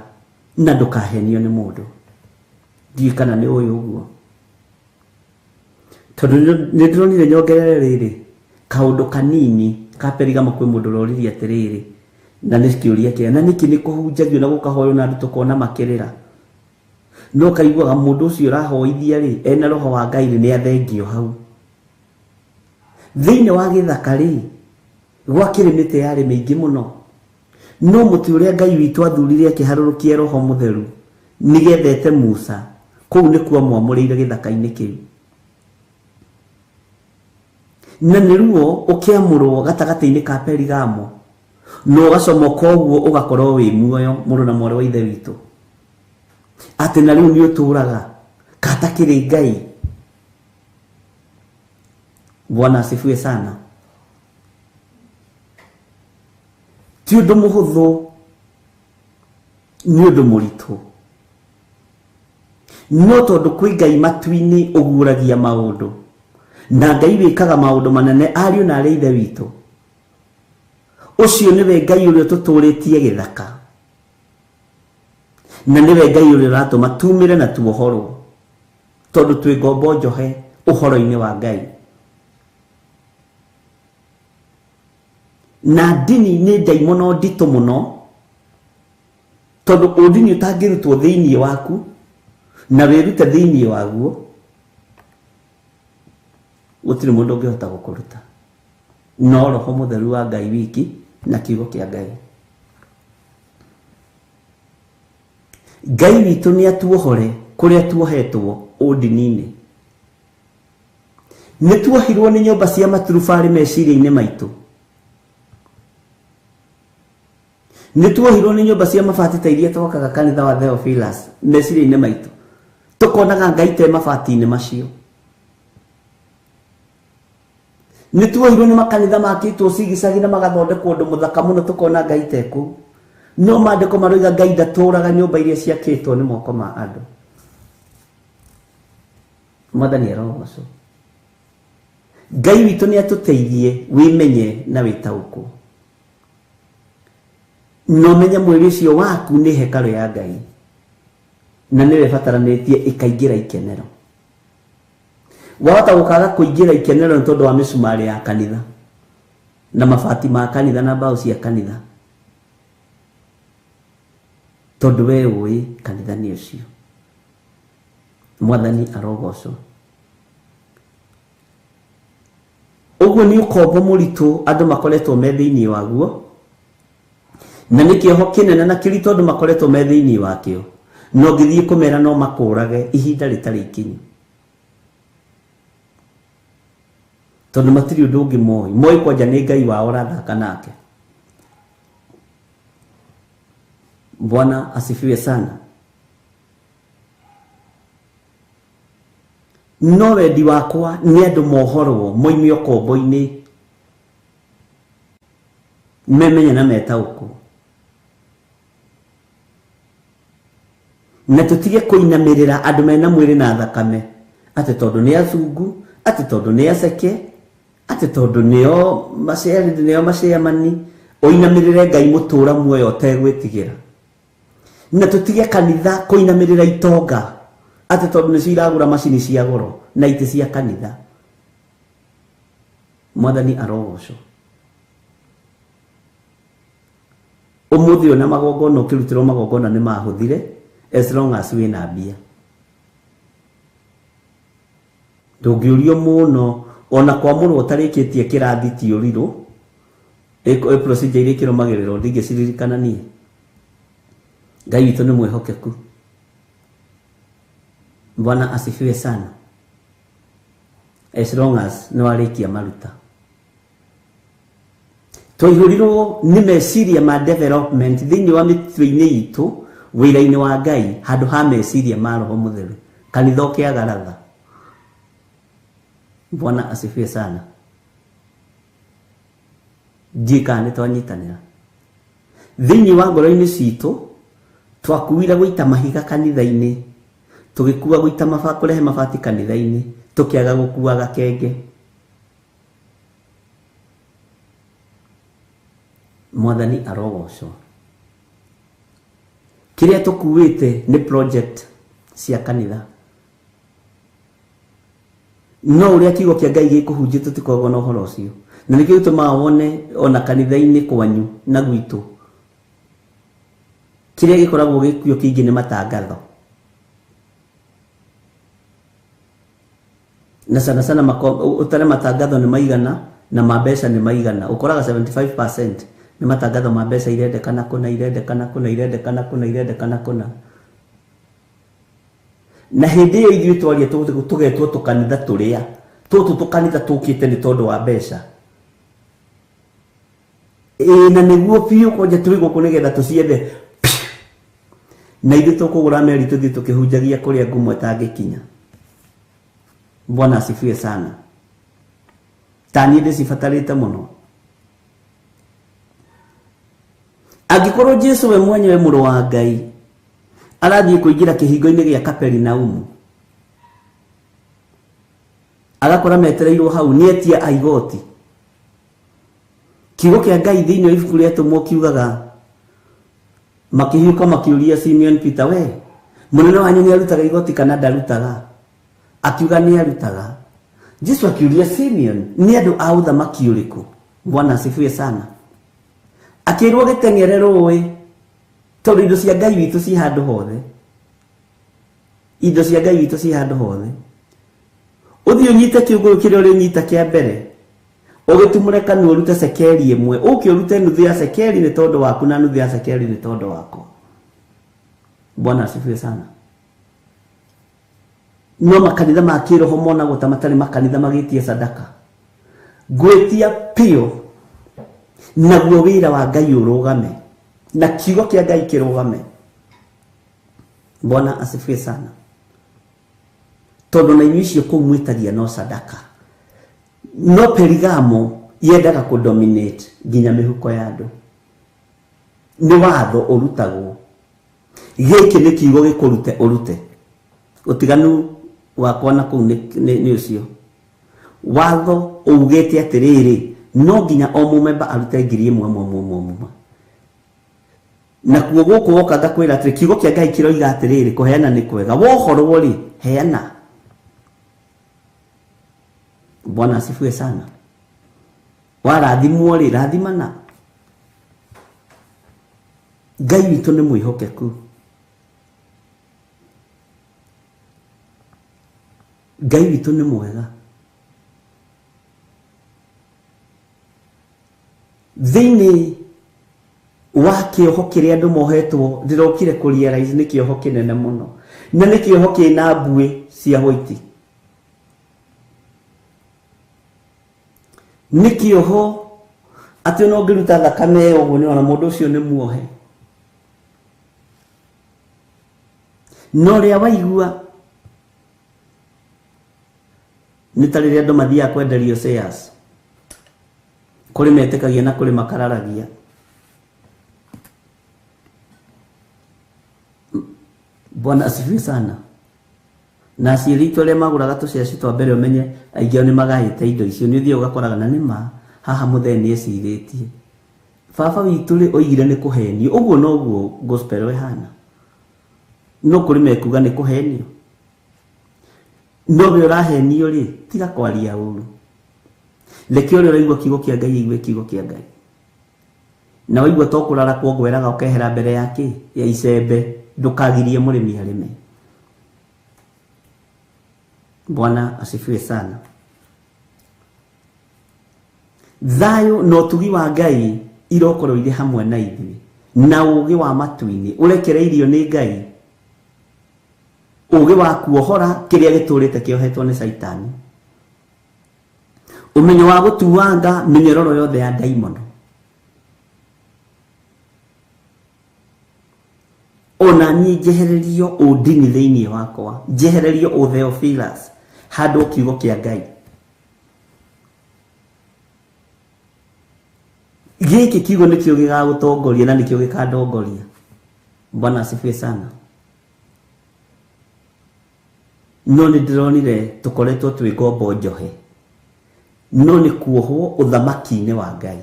na ndũkahenio nĩ mũndũ. Ndiũĩ kana nĩ ũyũ ũguo. Tondũ nĩ ndĩronire nyongerere rĩrĩ kaũndũ kanini ka Perigamo kwĩ mũndũ ũroririe atĩrĩrĩ na nĩ kĩũria kĩega na nĩkĩ nĩ kũhunjagio na gũkahoywo na andũ tũkona makĩrĩra. No kaiguaga mũndũ ũcio ũrahoithia rĩ ena roho wa Ngai nĩ athengio hau. Thĩinĩ wa gĩthaka rĩ gwakĩrĩ mĩtĩ yarĩ mĩingĩ mũno, no mũtĩ ũrĩa Ngai witũ athurire akĩharũrũkia Roho Mũtheru nĩgethete Musa kũu nĩkuo amwamũrĩire gĩthaka-inĩ kĩu. Na nĩruo ũkĩamũrwo gatagatĩ-inĩ ka Perigamo no gacomoka ũguo ũgakorwo wĩ muoyo mũrũ na mwarĩ wa ithe witũ atĩ na rĩu nĩ ũtũraga katakĩrĩ Ngai. Bwana asifiwe sana. Ti ũndũ mũhũthũ, nĩ ũndũ mũritũ, no tondũ kwĩ Ngai matu-inĩ ũguũragia maũndũ na Ngai wĩkaga maũndũ manene ariũ na arĩa ithe witũ. Ũcio nĩwe Ngai ũrĩa tũtũrĩtie gĩthaka na nĩwe Ngai ũrĩa ũratũma tumĩre na tuohorwo tondũ twĩ ngombo njohe ũhoro-inĩ wa Ngai. Na ndini nĩ ndaimono nditũ mũno tondũ ũndini ũtangĩrutwo thĩinĩ waku na wĩrute thĩinĩ waguo gũtirĩ mũndũ ũngĩhota gũkũruta no Roho Mũtheru wa Ngai wiki na kiugo kĩa Ngai. Ngai witũ nĩ atuohore kũrĩa tuohetwo ũndini-inĩ. Nĩ tuohirwo nĩ nyũmba cia maturubarĩ meciria-inĩ maitũ. Nĩ tuohirwo nĩ nyũmba cia mabati ta iria twokaga kanitha wa Theophilus meciria-inĩ maitũ tũkonaga Ngai te mabati-inĩ macio. Nĩ tuohirwo nĩ makanitha makĩtwo cigicagi na magathondekwo ũndũ mũthaka mũno tũkona Ngai te kũu, no maandĩko maroiga Ngai ndatũraga nyũmba iria ciakĩtwo nĩ moko ma andũ. Mwathani arogocwo. Ngai witũ nĩ atũteithie wĩmenye na wĩtaũkwo no menye mwĩrĩ ũcio waku nĩ hekarũ ya Ngai na nĩwe bataranĩtie ĩkaingĩra ikenero. Wahota gũkaga kũingĩra ikenero nĩ tondũ wa mĩcumarĩ ya kanitha na mabati ma kanitha na mbaũ cia kanitha, tondũ we ũĩ kanitha nĩ ũcio. Mwathani arogocwo. Ũguo nĩ ũkombo mũritũ andũ makoretwo me thĩinĩ waguo na nĩ kĩoho kĩnene na kĩritũ andũ makoretwo me thĩinĩ wakĩo, no ngĩthiĩ kũmera no makũrage ihinda rĩtarĩ ikinyu tondũ matirĩ ũndũ ũngĩ moĩ kwanja nĩ Ngai wao rathaka nake. Bwana asifiwe sana. No wendi wakwa nĩ andũ mohorwo moime ũkombo-inĩ memenye na metaũkwo na tũtige kũinamĩrĩra andũ mena mwĩrĩ na thakame atĩ tondũ nĩ athungu, atĩ tondũ nĩ aceke, atĩ tondũ nĩo maceamani ũinamĩrĩre Ngai mũtũra muoyo ũtegwĩtigĩra. Na tũtige kanitha kũinamĩrĩra itonga atĩ tondũ nĩcio iragũra macini cia goro na itĩ cia kanitha. Mwathani arogocwo. Ũmũthĩ ona magongona ũkĩrutĩrwo magongona nĩ mahũthire as long as wina mbia ndungiurio muno ona kwa muno utarikitie kirathi tiuriro procedure ile kiromagiriro ndingiciririkana nie Ngai witu ni mwihokeku. Bwana asifiwe sana. As long as no arikia maruta twaihuriro ni meciria ma development thiini wa mitwe-ini itu wira-ini wa Ngai handu ha meciria ma roho mutheru kanitha kiagaratha. Bwana asifiwe sana. Jika ni twanyitanira thiini wa ngoro-ini citu twakuira guita mahiga kanitha-ini tugikua guita kurehe mabati kanitha-ini tukiaga gukua gakenge. Mwathani arogocwo. Kiria tukuite ni project cia kanitha no uria kiugo kia Ngai gikuhunjia tutikogo na uhoro ucio na nikio tumaga wone ona kanitha-ini kwanyu na gwitu kiria gikoragwo gikuo kingi ni matangatho na sana utare matangatho ni maigana na mabesa ni maigana ukoraga 75% ni matangatho mabesa irendekana kuna na hindi iyo ithuĩ twaria tugetwo tukanitha turia tukanitha tukite ni tondu wa mbeca na niguo piu koja turigo kunigetha tuciethe na ithuĩ tukugura meri tuthii tukihunjagia kuria ngumo itangikinya. Bwana asifiwe sana. Tani ndicibatarite muno angikorwo Jesu we mwenyewe muru wa Ngai arathie kuingira kihingo-ini gia Kaperinaumu agakora metereirwo hau nietia aigoti kiugo kia Ngai thiini wa ibuku rietumwo kiugaga makihiuka makiuria Simeon Peter we munene wanyu ni arutaga igoti kana ndarutaga akiuga ni arutaga. Jesu akiuria Simeon ni andu a uthamaki uriku. Bwana asifiwe sana. Akirwo gitengerero we tondu indo cia Ngai witu ci handu hothe indo cia Ngai witu ci handu hothe uthio nyite kiugo kiria uri nyita kia mbere ugitumure kanu urute sekeri imwe ukiurute nuthu ya sekeri ni tondu waku na nuthu ya sekeri ni tondu wako. Bwana asifiwe sana. No makanitha ma kiroho mona guta matari makanitha magitie sadaka gwetia pio naguo wira wa Ngai urugame na kiugo kia Ngai kirugame. Bwana asifiwe sana. Tondu na inyuĩ kumwitagia no sadaka no Perigamo yendaga kudominate nginya mihuko ya andu ni watho urutagwo giki ni kiugo gikurute urute utiganu wakwa na kuu ni ucio watho ugete atiriri no nginya o mumemba arute 1,000 na kuo guku woka ngakwira atiri kiugo kia Ngai kiroiga atiriri kuheana ni kwega wohorwo ri heana. Bwana asifiwe sana. Warathimwo ri rathimana. Ngai witu ni mwihokeku. Ngai witu ni mwega. Thiini wa kioho kiria andu mohetwo ndirokire kurealize ni kioho kinene muno na ni kioho kina mbui cia white ni kioho ati no ngiruta thakame uguo ni ona mundu ucio ni muohe no ria waigua ni tariria andu mathia kwenderio shares kuri metekagia na kuri makararagia. Bwana asifiwe sana. Na ciritwa ria maguraga tuciaci twa mbere umenye aingĩ ni magahite indo icio ni uthio ugakoraga na nima haha mutheni eciritie baba witu ri oigire ni kuhenio uguo no guo gospel we hana no kuri mekuga ni kuhenio no we urahenio ri tiga kwaria uru leke uri uraigua kiugo kia Ngai igwe kiugo kia Ngai na waigua to kurara kuongweraga ukehera mbere yake ya icembe ndukagirie murimi arime. Bwana asifiwe sana. Thayo no tugi wa Ngai irokoro ire hamwe na ithui na ugi wa matuini urekereirio ni Ngai, ugi wa kuohora kiria giturite kiohetwo ni Saitani, umenyo wa gutuanga minyororo yothe ya daimono, ona ni jehererio udini thiini wakwa, jehererio o Theophilus handu kiugo kia Ngai. Giki kiugo nikio gigagutongoria na nikio gikandongoria. Bwana asifiwe sana. No ni ndironire tukoretwo twi ngombo njohe, no ni kuohwo uthamaki-ini wa Ngai,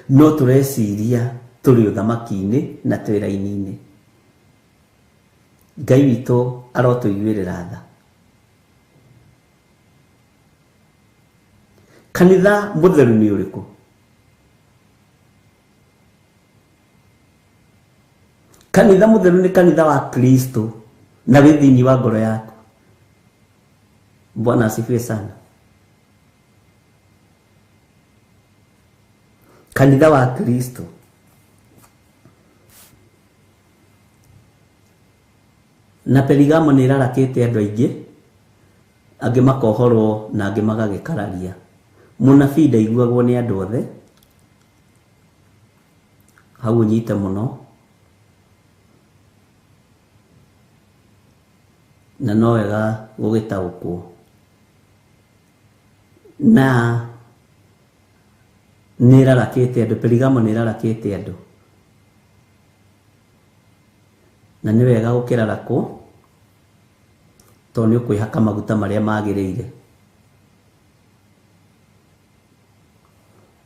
no tureciria turi uthamaki-ini na twi raini-ini. Ngai witũ arotuiguĩrĩra tha. Kanitha mũtheru nĩ ũrĩkũ? Kanitha mũtheru nĩ kanitha wa Kristo na wĩ thĩinĩ wa ngoro yaku. Bwana asifiwe sana. Kanitha wa Kristo. Na Perigamo nĩ ĩrarakĩte andũ aingĩ, angĩ makohorwo na angĩ magagĩkararia. Mũnabii ndaiguagwo nĩ andũ othe, hau ũnyite mũno, na no wega gũgĩtaũkwo. Na nĩ ĩrarakĩte andũ, Perigamo nĩ ĩrarakĩte andũ, na nĩ wega gũkĩrarakwo tondũ nĩ ũkwĩhaka maguta marĩa magĩrĩire.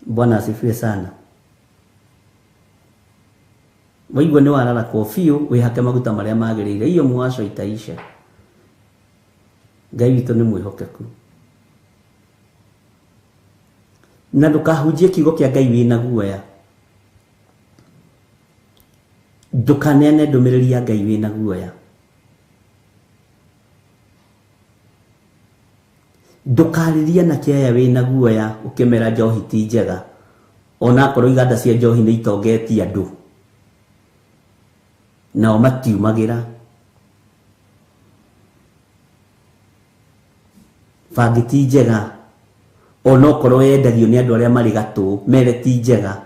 Bwana asifiwe sana. Waigua nĩ wararakwo biũ, wĩhake maguta marĩa magĩrĩire. Iyo mwaco itaisha. Ngai witũ nĩ mwĩhokeku. Na ndũkahunjie kiugo kĩa Ngai wĩna guoya. Ndukaneane ndũmĩrĩri ya Ngai wĩna guoya. Ndũkarĩrie na kĩaya wĩna guoya ũkĩmera njohi ti njega, ona akorwo iganda cia njohi nĩ itongetie andũ nao matiumagĩra. Bangi ti njega, ona okorwo yendagio nĩ andũ arĩa marĩ gatũ, mere ti njega,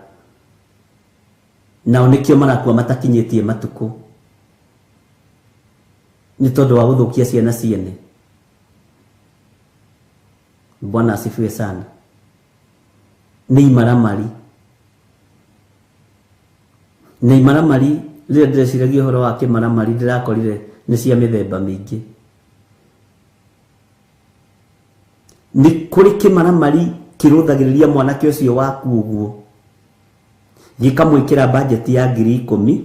nao nĩkĩo marakua matakinyĩtie matukũ nĩ tondũ wa gũthũkia ciana ciene. Bwana asifiwe sana. Nĩ imaramari. Nĩ imaramari, rĩrĩa ndĩreciragia ũhoro wa kĩmaramari ndĩrakorire nĩ cia mĩthemba mĩingĩ. Nĩ kũrĩ kĩmaramari kĩrũthagĩrĩria mwanake ũcio waku ũguo, gĩkamwĩkĩra bajeti ya 10,000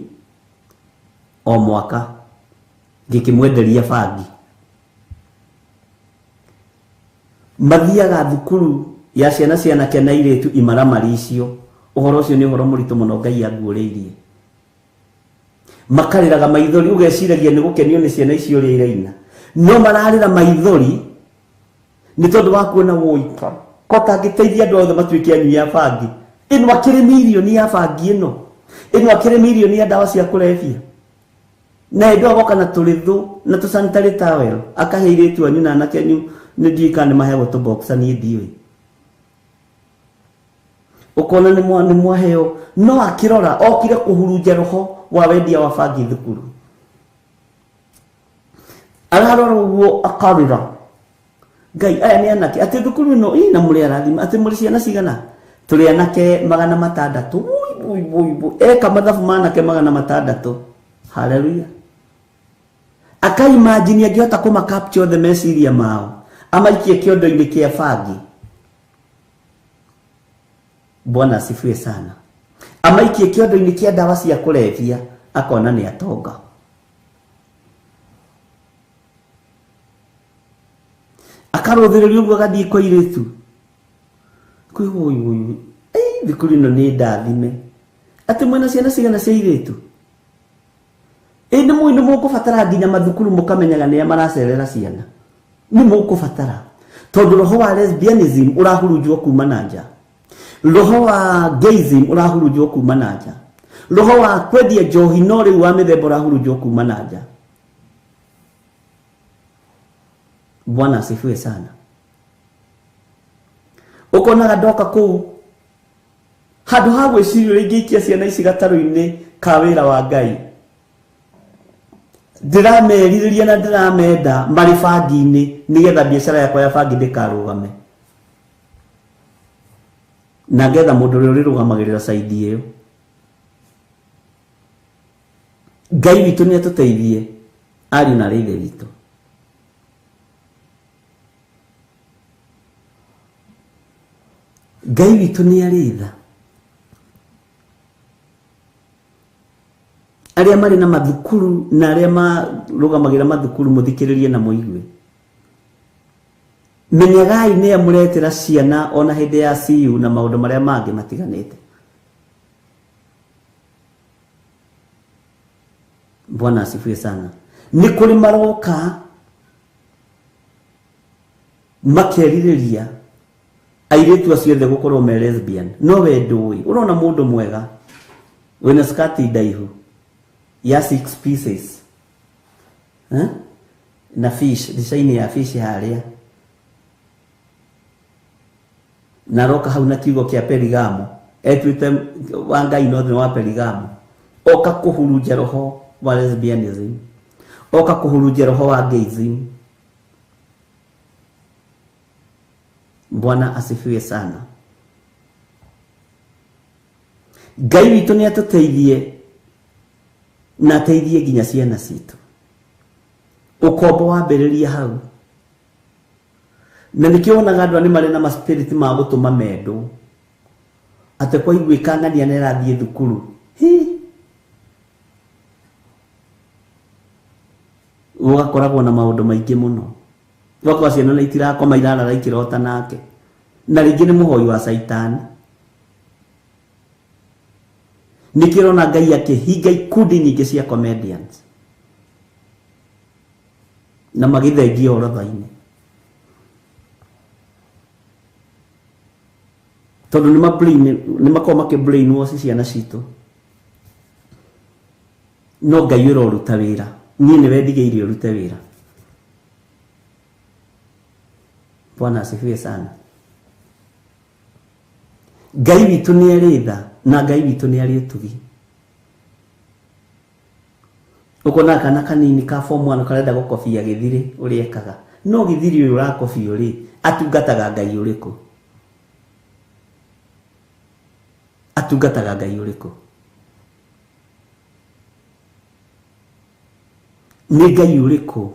o mwaka, gĩkĩmwenderia bangi. Mathiaga thukuru ya ciana cianake na airĩtu imaramari icio. Ũhoro ũcio nĩ ũhoro mũritũ mũno Ngai aguũrĩirie. Makarĩraga maithori, ũgeciragia nĩ gũkenio nĩ ciana icio ũrĩa iraina, no mararĩra maithori nĩ tondũ wa kuona woika ko tangĩteithia andũ othe matuĩke anyui a bangi. Ĩno akĩrĩ mirioni ya bangi ĩno, ĩno akĩrĩ mirioni ya ndawa cia kũrebia, na ĩndũ agoka na tũrĩthũ na tũsanitary towel akahe airĩtu anyu na anake anyu. Nĩ ndiũĩ nĩ maheagwo tũboxa niĩ ndiũĩ. Ũkona nĩ mwaheo, no akĩrora okire kũhurunja roho wa wendia wa bangi thukuru. Ararora ũguo akarĩra. Ngai aya nĩ anake atĩ thukuru ĩno ina mũrĩ arathima atĩ mũrĩ ciana cigana? Tũrĩ anake 600. Eka mathabu ma anake 600. Haleluya. Akaimagine angĩhota kũma-capture the meciria mao, amaikie kĩondo-inĩ kĩa bangi. Bwana asifiwe sana. Amaikie kĩondo-inĩ kĩa ndawa cia kũrebia, akona nĩ atonga. Akarũthĩrĩria ũguo agathiĩ kwa airĩtu. Kwĩ thukuru ĩno nĩ ndathime. Atĩ mwĩna ciana cigana cia airĩtu? nĩ mũkũbatara nginya mathukuru mũkamenyaga nĩ maracerera ciana, nĩ mũkũbatara, tondũ roho wa lesbianism ũrahurunjwo kuma na nja, roho wa gayism ũrahurunjwo kuma na nja, roho wa kwendia njohi no rĩu wa mĩthemba ũrahurunjwo kuma na nja. Bwana asifiwe sana. Ũkonaga ndoka kũu handũ ha gwĩciria rĩngĩ ikia ciana ici gatarũ-inĩ ka wĩra wa Ngai, ndĩramerirĩria na ndĩramenda marĩ bangi-inĩ nĩgetha biacara yakwa ya bangi ndĩkarũgame, na ngetha mũndũ ũrĩa ũrĩrũgamagĩrĩra saidi ĩyo. Ngai witũ nĩ atũteithie, ariũ na ithe witũ. Ngai witũ nĩ arĩ tha. Arĩa marĩ na mathukuru na arĩa marũgamagĩra mathukuru mũthikĩrĩrie na mũigue, menyagai nĩ amũretera ciana ona hĩndĩ ya CU na maũndũ marĩa mangĩ matiganĩte. Bwana asifiwe sana. Nĩ kũrĩ maroka makerirĩria airĩtu acio othe gũkorwo me lesbian, no we ndũĩ. Ũrona mũndũ mwega wĩna skati ndaihu ya 6 pieces na fish, design ya fish harĩa, na roka hau na kiugo kĩa Perigamo, etwĩte wa Ngai no thĩ wa Perigamo, oka kũhurunja roho wa lesbianism, oka kũhurunja roho wa gayism. Bwana asifiwe sana. Ngai witũ nĩ atũteithie na ateithie nginya ciana citũ. Ũkombo wambĩrĩria hau, na nĩkĩo wonaga andũ nĩ marĩ na spirit ma gũtũma mendũ, atĩ kwa iguĩka ng'ania nĩ ĩrathiĩ thukuru, ũgakoragwo na maũndũ maingĩ mũno. Wakwa ciana nĩ itirakoma irarara ikĩrota nake, na rĩngĩ nĩ mũhoi wa Saitani. Nikirona Ngai akĩhinga ikundi nyingĩ cia comedians na magĩthengia orodha-inĩ, tondũ nĩ makorwo makĩ-brainwash ciana citũ. No Ngai ũroruta wĩra, niĩ nĩwe ndigĩire ũrute wĩra. Bwana asifiwe sana. Ngai witũ nĩ arĩ tha na Ngai witũ nĩ arĩ ũtugi. Ũkona kana kanini ka form 1 karenda gũkobia gĩthiri ũrĩa ekaga, no gĩthiri ũyũ ũrakobio rĩ, atungataga Ngai ũrĩkũ? Atungataga Ngai ũrĩkũ? Nĩ Ngai ũrĩkũ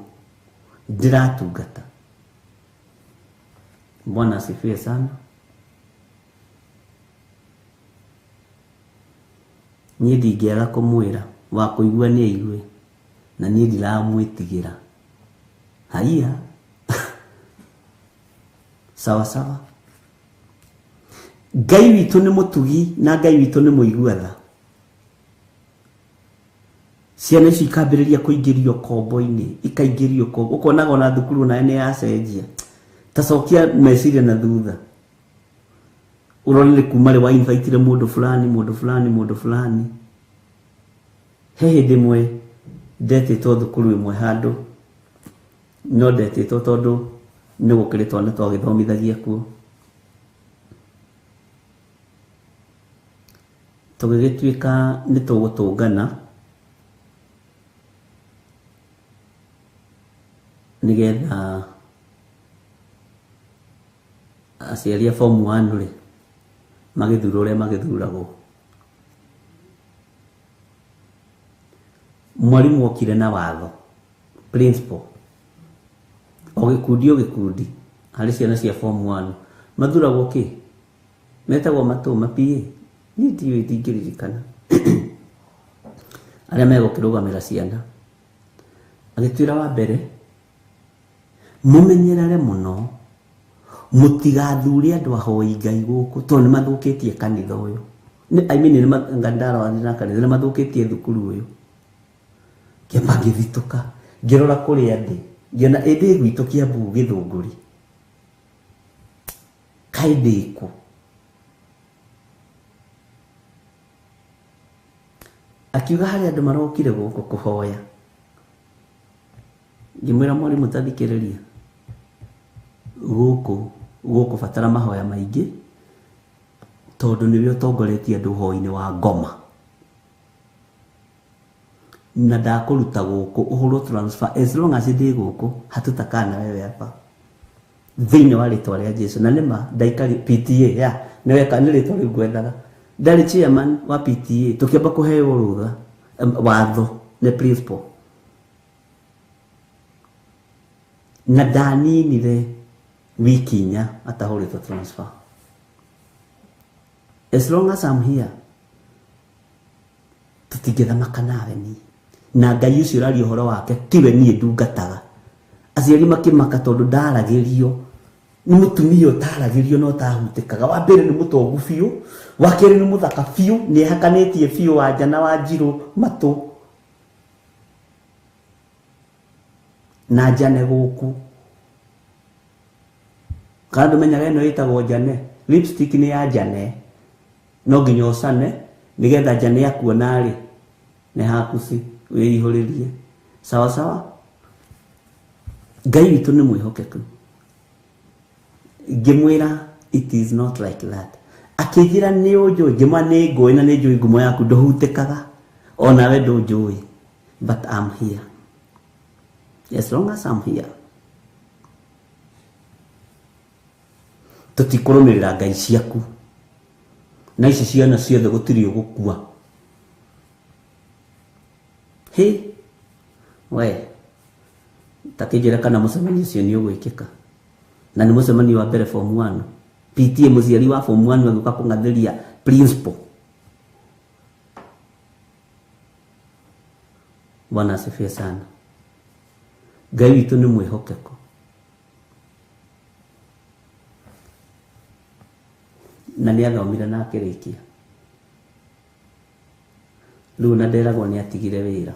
ndĩratungata? Bwana asifiwe sana. Niĩ ndingĩaga kũmwĩra, wa kũigua nĩ aigue, na niĩ ndiramwĩtigĩra. Haiya. Sawa sawa. Ngai witũ nĩ mũtugi na Ngai witũ nĩ mũiguatha. Ciana ici ikambĩrĩria kũingĩrio kombo-inĩ, ikaingĩrio kombo. Ũkonaga ona thukuru nayo nĩ yacenjia. Tacokia meciria na thutha. Ũronire kuma rĩ wa invite mũndũ fulani. He hĩndĩ ĩmwe ndetĩtwo thukuru ĩmwe handũ, no ndetĩtwo tondũ nĩ gũkĩrĩ twana twagĩthomithagia kuo. Tũgĩgĩtuĩka nĩ tũgũtũngana nĩgetha aciari a form 1 rĩ magĩthura ũrĩa magĩthuragwo. Mwarimũ okire na watho, principal o gĩkundi harĩ ciana cia form 1 mathuragwo kĩ? Metagwo matũma PA, niĩ ndiũĩ, ndingĩririkana arĩa megũkĩrũgamĩra ciana. Agĩtwĩra wa mbere, mũmenyerere mũno mũtigathure andũ ahoi Ngai gũkũ, tondũ nĩ mathũkĩtie kanitha ũyũ. I mean nĩ ngandara wa kanitha, nĩ mathũkĩtie thukuru ũyũ. Kiamba ngithituka ngirora kuria ndi ngiona indi gwitũ Kiambu Githunguri kaidĩku akiuga harĩ andũ marokire gũkũ kũhoya. Ngĩmwĩra mwarimũ tathikĩrĩria gũkũ batara mahoya maingĩ tondũ nĩwe ũtongoretie andũ ũhoi-inĩ wa ngoma na ndakũruta gũkũ ũhũrwo transfer as long as ndĩ gũkũ hatutakana wewe hapa thĩinĩ wa rĩtwa rĩa Jesũ. Na nĩma ndaikari PTA ya nĩweka nĩ rĩtwa rĩu ngwendaga ndarĩ chairman wa PTA tũkĩamba kũheo rũtha watho nĩ principal na ndaninire wiki inya atahũrĩtwo transfer. As long as I'm here tũtingĩthamaka nawe ni na Ngai ũcio ũraria ũhoro wake tiwe niĩ ndungataga. Aciari makĩmaka tondũ ndaragĩrio nĩ mũtumia ũtaragĩrio no tahutĩkaga. Wa mbere nĩ mũtongu biũ, wa kerĩ nĩ mũthaka biũ, nĩ ehakanĩtie biũ Wanja na Wanjirũ matũ na Njane gũkũ. Kana ndũmenyaga ĩno ĩtagwo Njane, lipstick nĩ ya Njane no nginya ũcane nĩgetha Njane akuona rĩ nĩ hakuci wĩihũrĩrie sawa sawa. Ngai witũ nĩ mwĩhokeku. Ngĩmwĩra it is not like that. Akĩnjĩra nĩ ũnjũĩ, ngĩmwĩra nĩ ngũĩ na nĩ njũĩ ngumo yaku ndũhutĩkaga onawe ndũnjũĩ but I'm here. As long as I'm here tũtikũrũmĩrĩra ngai ciaku na ici ciana ciothe gũtirĩ ũgũkua. He we takĩnjĩra kana mũcemanio ũcio nĩ ũgwĩkĩka na nĩ mũcemanio wa mbere form 1 PTA mũciari wa form 1 agĩũka kũng'athĩria principal. Bwana asifiwe sana. Ngai witũ nĩ mwĩhokeku. Na nĩ athomire na akĩrĩkia. Rĩu na nderagwo nĩ atigire wĩra.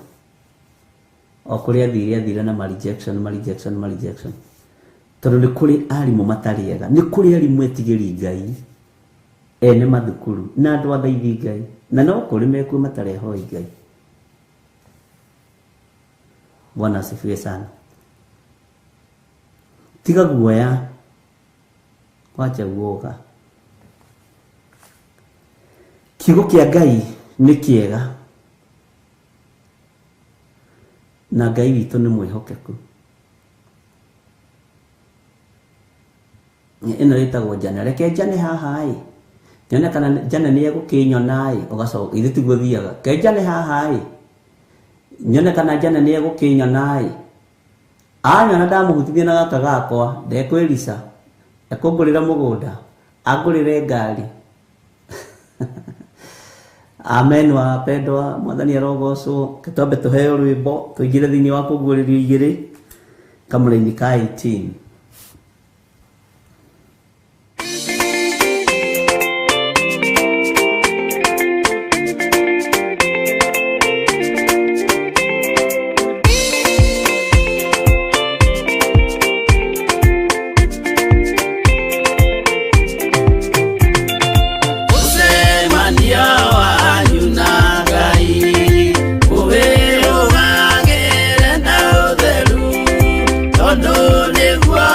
O kũrĩa athire na rejection. Tondũ nĩ kũrĩ arimũ matarĩ ega, nĩ kũrĩ arimũ etigĩri Ngai ene mathukuru na andũ athaithi Ngai na no kũrĩ mekuo matarehoi Ngai. Bwana asifiwe sana. Tiga guoya, wacha uoga. Kiugo kĩa Ngai nĩ kĩega na Ngai witũ nĩ mwĩhokeku. Ĩno ĩtagwo Njane, reke Njane haha ĩ nyone kana Njane nĩ egũkĩnyona ĩ ũgacoka ithe tiguo thiaga ke Njane haha ĩ nyone kana Njane nĩ egũkĩnyona ĩ anyona ndamũhutithia na gaka gakwa ndekwĩrisa ekũngũrĩra mũgũnda angũrĩre ngari. Amen. Wapendwa, Mwathani arogocwo. Twambe tuheo rwĩmbo tũingĩre thĩinĩ wa kũguũrĩrio igĩrĩ kamũra-inĩ ka 18. Nĩguo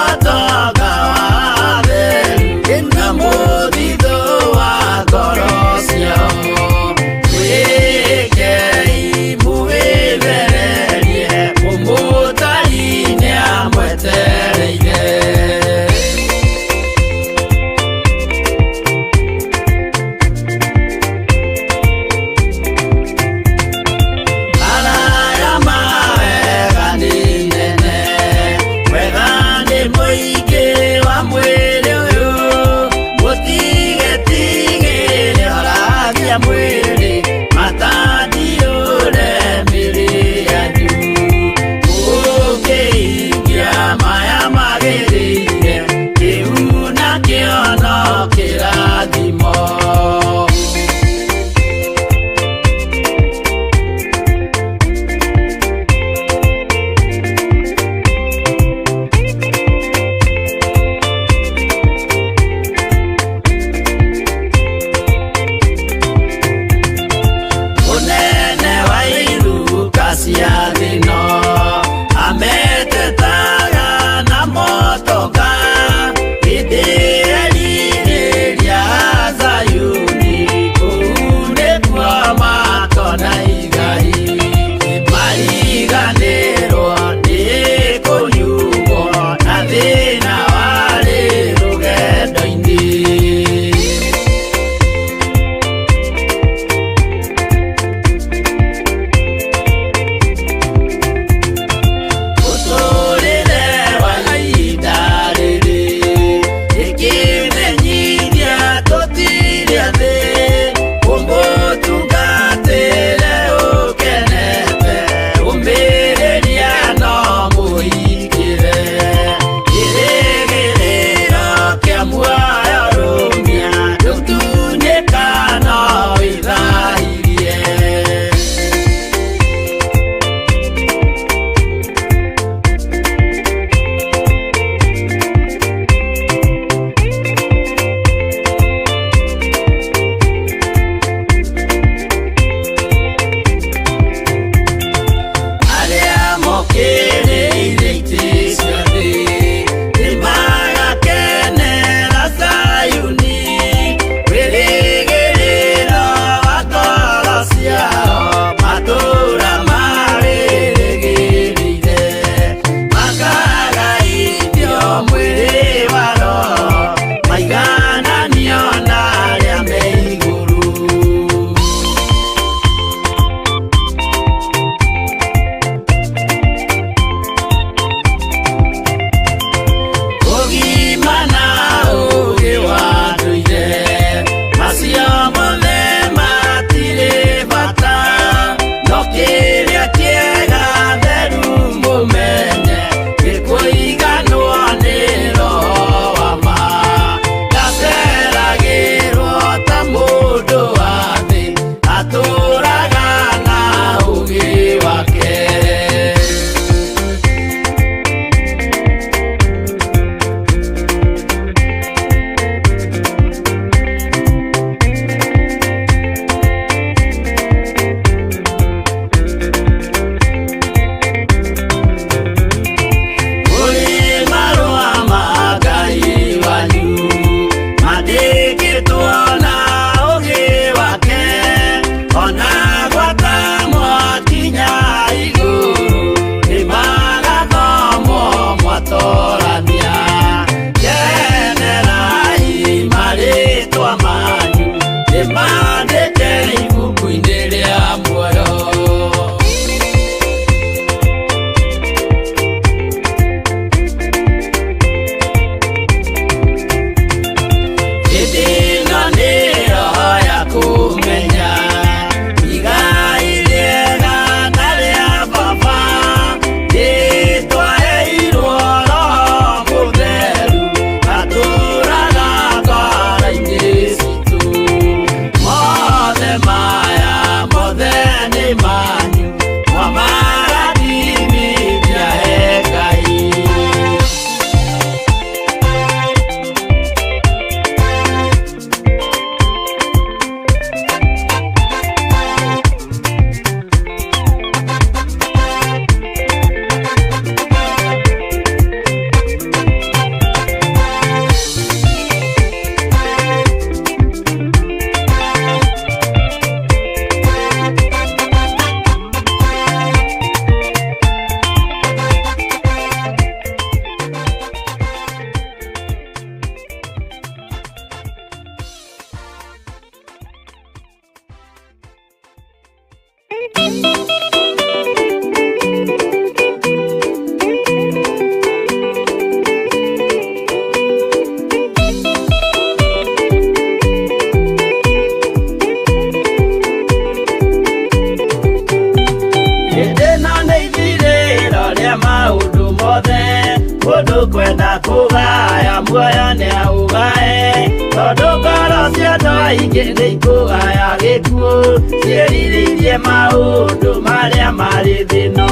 Mundu kwenda kugaya muoyo ni augae tondu ngoro cia andu aingi ni ikugaya gikuo ciĩrirĩirie maundu maria mari thino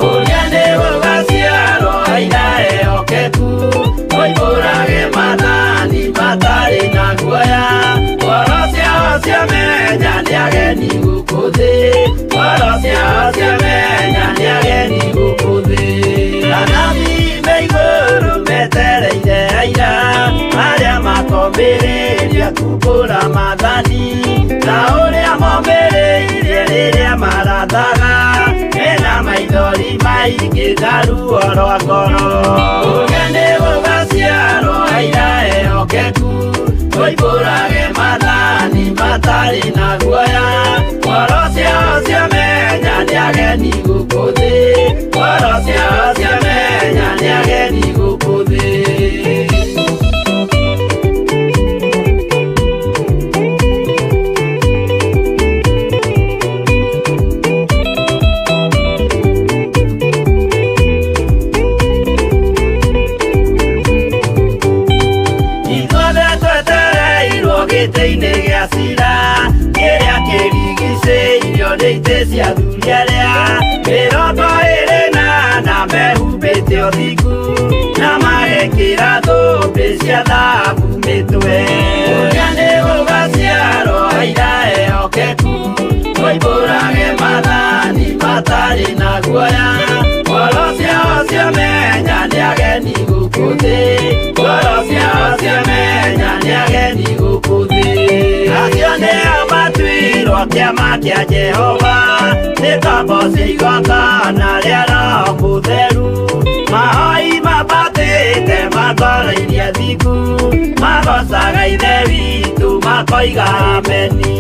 uria ni gugaciarwo aira ehokeku oimbũrage mathani matari na guoya ngoro ciao ciamenya ni ageni gũkũ thĩ ngoro ciao ciamenya ni ageni gũkũ thĩ metereire aira aria makomĩrĩria kumbũra mathani na ũrĩa momĩrĩirie rĩrĩa marathaga mena maithori maingĩ na ruo rwa ngoro uria nĩ gũgaciarwo aira ehokeku oimbũrage mathani matarĩ na guoya ngoro ciao ciamenya nĩ ageni gũkũ thĩ ngoro ciao ciamenya nĩ ageni gũkũ thĩ. Ithuothe twetereirwo gĩtĩ-inĩ gĩa cira kĩrĩa kĩrigicĩirio nĩ itĩ cia athuri arĩa mĩrongo ĩrĩ na mehumbĩte ũthingu na magekĩra thũmbĩ cia thahabu mĩtwe ũrĩa nĩ gũgaciarwo aira ehokeku oimbũrage mathani matarĩ na guoya ngoro ciao ciamenya nĩ ageni gũkũ thĩ ngoro ciao ciamenya nĩ ageni gũkũ thĩ acio nĩo matuirwo kĩama kĩa Jehova nĩ tombo cia igongona rĩa Roho Mũtheru mahoi mabatĩte makoreirie thingu magocaga ithe witũ makoiga ameni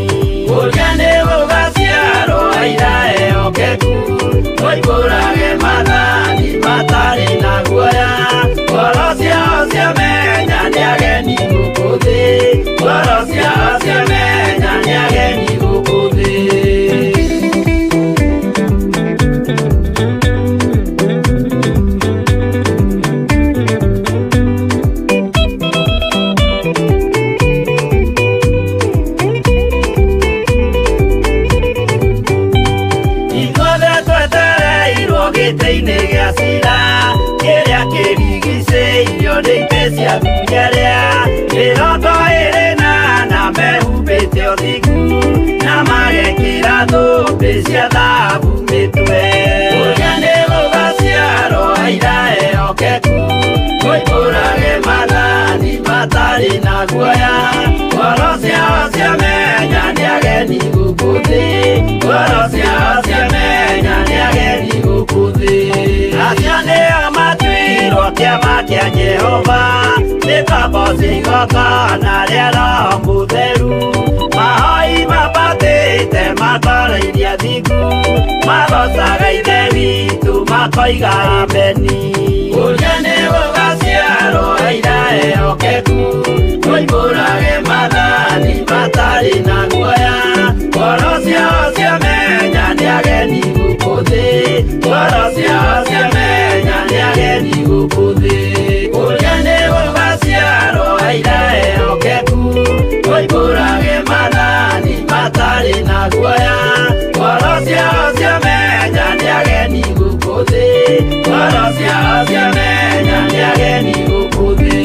ũrĩa nĩ gũgaciarwo aira ehokeku oimbũrage mathani matarĩ na guoya ngoro ciao ciamenya nĩ ageni gũkũ thĩ ngoro ciao ciamenya nĩ ageni gũkũ thĩ. Gĩtĩ-inĩ gĩa cira kĩrĩa kĩrigicĩirio nĩ itĩ cia athuri arĩa mĩrongo ĩrĩ na mehumbĩte ũthingu na magekĩra thũmbĩ cia thahabu mĩtwe ũrĩa nĩ gũgaciarwo aira ehokeku oimbũrage mathani matarĩ na guoya ngoro ciao ciamenya nĩ ageni gũkũ thĩ ngoro ciao ciamenya nĩ ageni gũkũ thĩ acio nĩo matuirwo kĩama kĩa Jehova nĩ tombo cia igongona rĩa Roho Mũtheru mahoi mabatĩte makoreirie thingu magocaga ithe witũ makoiga ameni ũrĩa nĩ gũgaciarwo aira ehokeku oimbũrage mathani matarĩ na guoya ngoro ciao ciamenya nĩ ageni gũkũ thĩ ngoro ciao ciamenya nĩ ageni gũkũ thĩ ũrĩa nĩ gũgaciarwo aira ehokeku oimbũrage mathani matarĩ na guoya ngoro ciao ciamenya nĩ ageni gũkũ thĩ ngoro ciao ciamenya nĩ ageni gũkũ thĩ.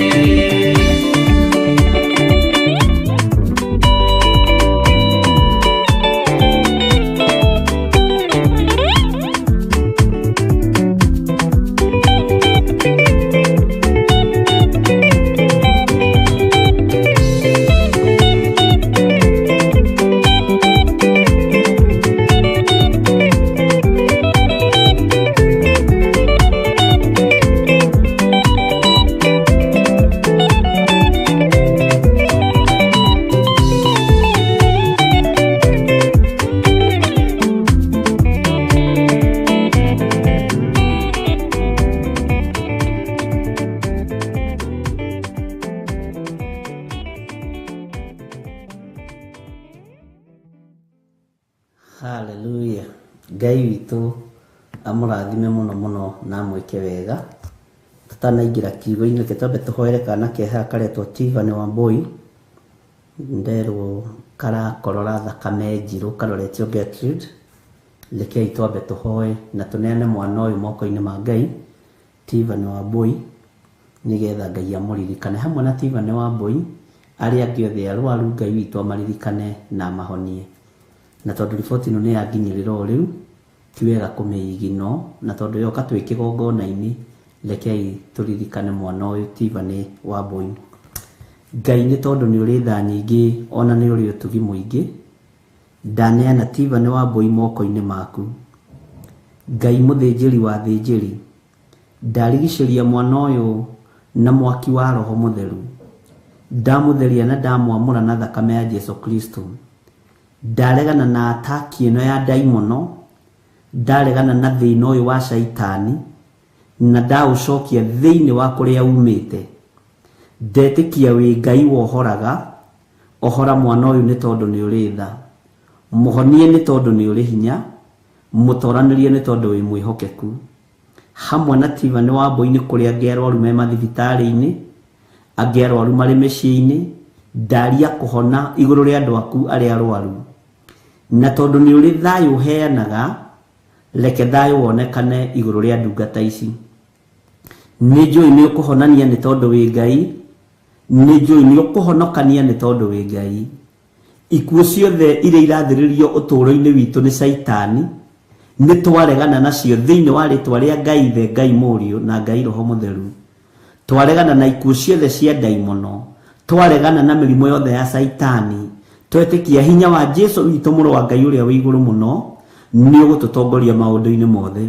Hallelujah. Ngai witũ amũrathime mũno mũno na mwĩke wega. Tutanaingira kiugo-inĩ tũtambe tũhoere kana keha karetwo Stephen Wambui. Nderwo karakorora thakame njirũ karoretio Gertrude. Rekei twambe tũhoe na tũneane mwana ũyũ moko-inĩ ma Ngai Stephen Wambui nĩgetha Ngai amũririkane hamwe na Stephen Wambui arĩa angĩ othe arwaru Ngai witũ amaririkane na amahonie. Na tondũ riboti ĩno nĩ yanginyĩrĩra o rĩu ti wega kũmĩigino na tondũ yoka twĩ kĩgongona-inĩ rekei tũririkane mwana ũyũ Stephen Wambui. Ngai nĩ tondũ nĩ ũrĩ tha nyingĩ ona nĩ ũrĩ ũtugi mũingĩ ndaneana Stephen Wambui moko-inĩ maku. Ngai mũthĩnjĩri wa thĩnjĩri ndarigicĩria mwana ũyũ na mwaki wa Roho Mũtheru, ndamũtheria na ndamwamũra na thakame ya Jesu Kristo. Ndaregana na ataki ĩno ya daimono, ndaregana na thĩna ũyũ wa shaitani na ndaũcokia thĩinĩ wa kũrĩa umĩte. Ndetĩkia wĩ Ngai wohoraga, ohora mwana ũyũ nĩ tondũ nĩ ũrĩ tha, mũhonie nĩ tondũ nĩ ũrĩ hinya, mũtoranĩrie nĩ tondũ wĩ mwĩhokeku. Hamwe na Stephen Wambui nĩ kũrĩ angĩ arwaru me mathibitarĩ-inĩ, angĩ arwaru marĩ mĩciĩ-inĩ, ndaria kũhona igũrũ rĩa andũ aku arĩa arwaru. Na tondũ nĩ ũrĩ thayũ ũheanaga, reke thayũ wonekane igũrũ rĩa ndungata ici. Nĩ njũĩ nĩ ũkũhonania nĩ tondũ wĩ Ngai, nĩ njũĩ nĩ ũkũhonokania nĩ tondũ wĩ Ngai. Ikuũ ciothe iria irathĩrĩrio ũtũũro-inĩ witũ nĩ shaitani nĩ twaregana nacio thĩinĩ wa rĩtwa rĩa Ngai Ithe, Ngai Mũriũ na Ngai Roho Mũtheru. Twaregana na ikuũ ciothe cia daimono, twaregana na mĩrimũ yothe ya shaitani, twetĩkia hinya wa Jesu witũ mũrũ wa Ngai ũrĩa wĩ igũrũ mũno nĩ ũgũtũtongoria maũndũ-inĩ mothe.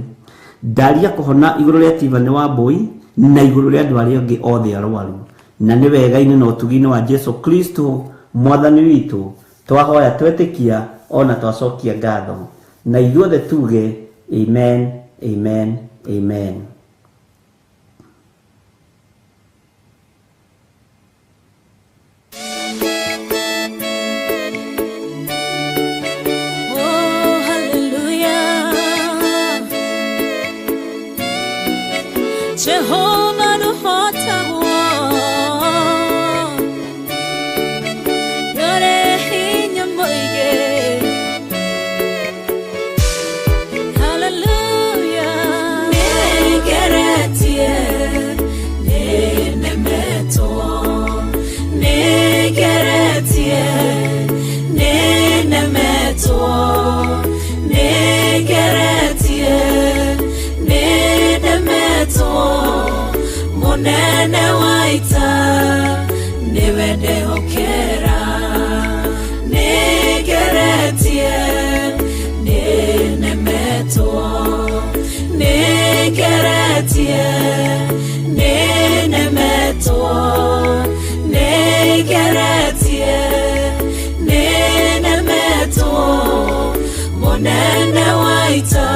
Ndaria kũhona igũrũ rĩa Stephen Wambui na igũrũ rĩa andũ arĩa angĩ othe arwaru. Na nĩ wega-inĩ na ũtugi-inĩ wa Jesu Kristo mwathani witũ twahoya twetĩkia ona twacokia ngatho. Na ithuothe tuge amen, amen, amen. Jehovah no hota yore hinya moige. Hallelujah. Negeretie nenemeto, negeretie nenemeto, negeretie nenemeto. Munene waita niwende hokera, negeretie nenemeto, negeretie nenemeto, negeretie nenemeto. Munene waita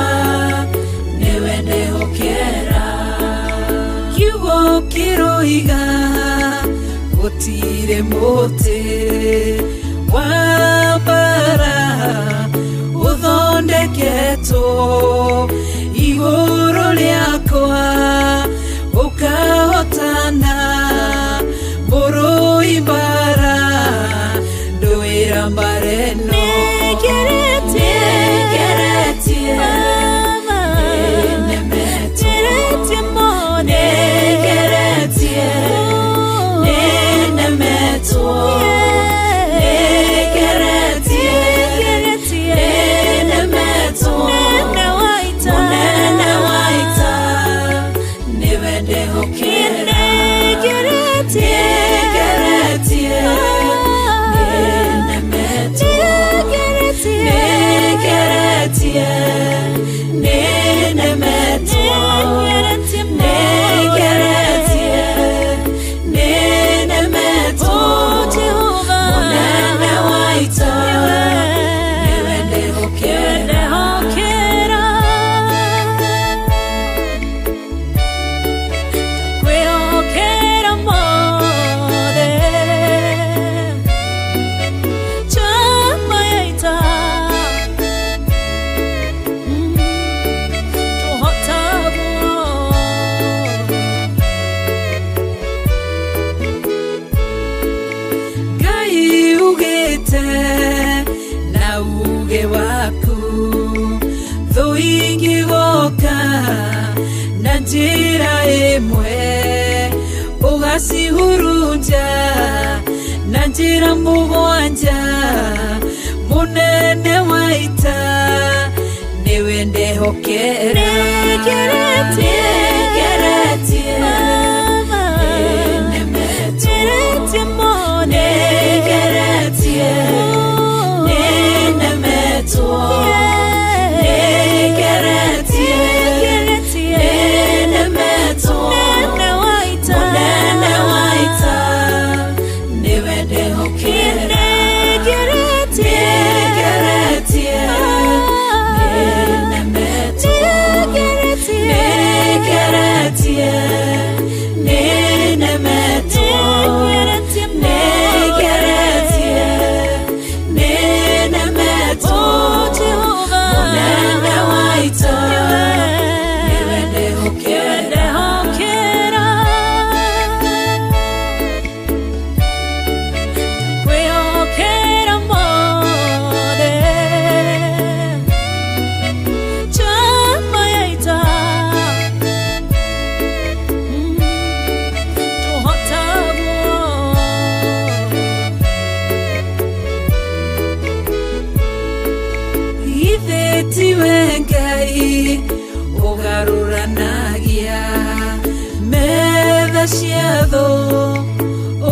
niwende hokera. Kiroiga gutire muti wa bara uthondeketwo igũrũ rĩakwa ũkahotana mũrũi bara ndũĩra mbareno. njira imwe ugacihurunja na njira mugwanja munene wa ita niwe ndehokera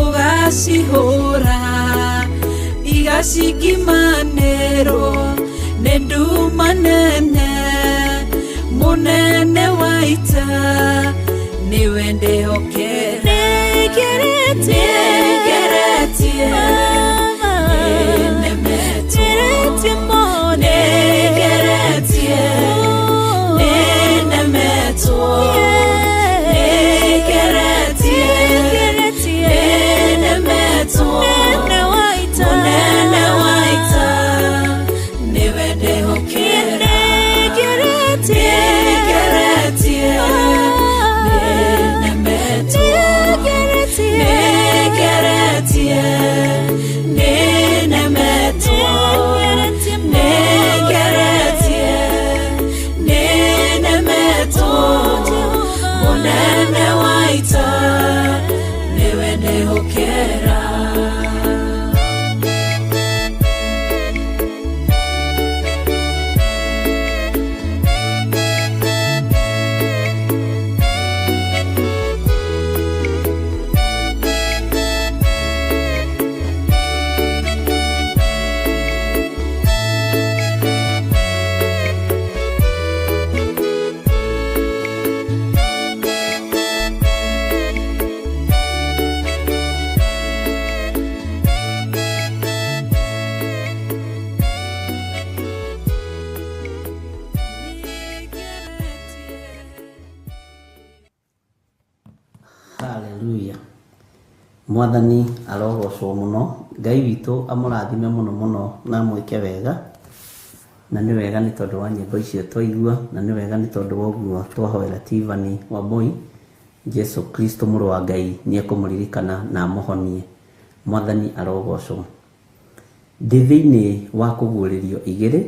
Ugacihura igacikimanero nendu manene munene wa ita niwe ndehokera Haleluya. Mwathani arogocwo muno, Ngai witũ amũrathime muno muno na mwĩke wega, na nĩ wega nĩ tondũ wa nyĩmbo icio twaigua, na nĩ wega nĩ tondũ wa ũguo twahoera Tivani Wambui. Jesu Kristo mũrũ wa Ngai nĩ ekũmũririkana na amũhonie. Mwathani arogocwo. Ndĩ thĩinĩ wa kũguũrĩrio igĩrĩ,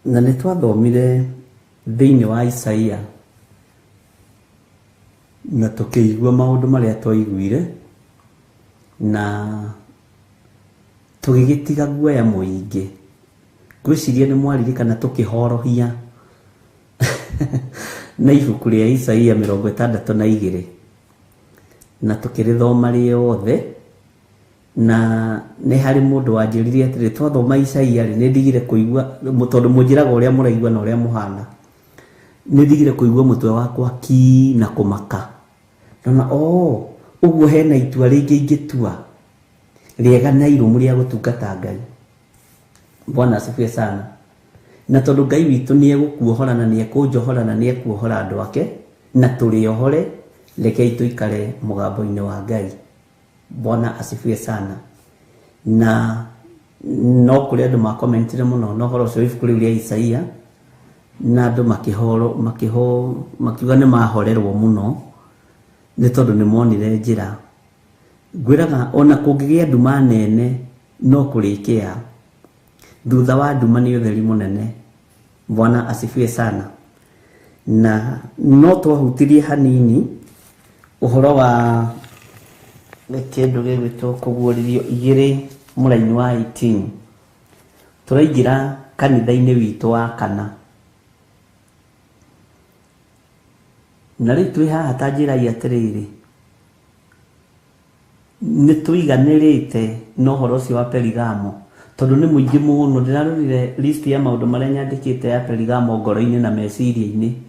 na nĩ twathomire thĩinĩ wa Isaia na tukĩigua maũndũ marĩa twaiguire na tũgĩgĩtiga guoya mũingĩ. Ngwĩciria nĩ mwaririkana tũkĩhorohia na ibuku rĩa Isaia 62 na tũkĩrĩthoma rĩothe, na nĩ harĩ mũndũ wanjĩrire atĩrĩ twathoma Isaia rĩ nĩ ndigire kũigua, tondũ mũnjĩraga ũrĩa mũraigua na ũrĩa mũhana, nĩ ndigire kũigua mũtwe wakwa ki na kũmaka. Nona ũguo hena itua rĩngĩ ingĩtua rĩega na irũmu rĩa gũtungata Ngai. Bwana asifiwe sana. Na tondũ Ngai witũ nĩ egũkuohora na nĩ ekũnjohora na nĩ ekuohora andũ ake, na tũrĩohore, rekei tũikare mũgambo-inĩ wa Ngai. Bwana asifiwe sana. Na no kũrĩ andũ makomentire mũno no horo ũcio ibuku rĩu rĩa Isaia, na andũ makiuga nĩ mahorerwo mũno nĩ tondũ nĩ monire njĩra. Ngwĩraga ona kũngĩgĩa nduma nene no kũrĩkĩa, thutha wa nduma nĩ ũtheri mũnene. Bwana asifiwe sana. na no twahutirie hanini uhoro wa kindu gigwitwo kuguririo 2 muraini wa 18 turaingira kanitha-ini witu wa kana na riu twi haha ta njiragia atiriri ni tuiganirite no horo ucio wa Perigamo tondu ni muingi muno. Ndirarorire list ya maundu maria nyandikite ya Perigamo ngoro-ini na meciria-ini,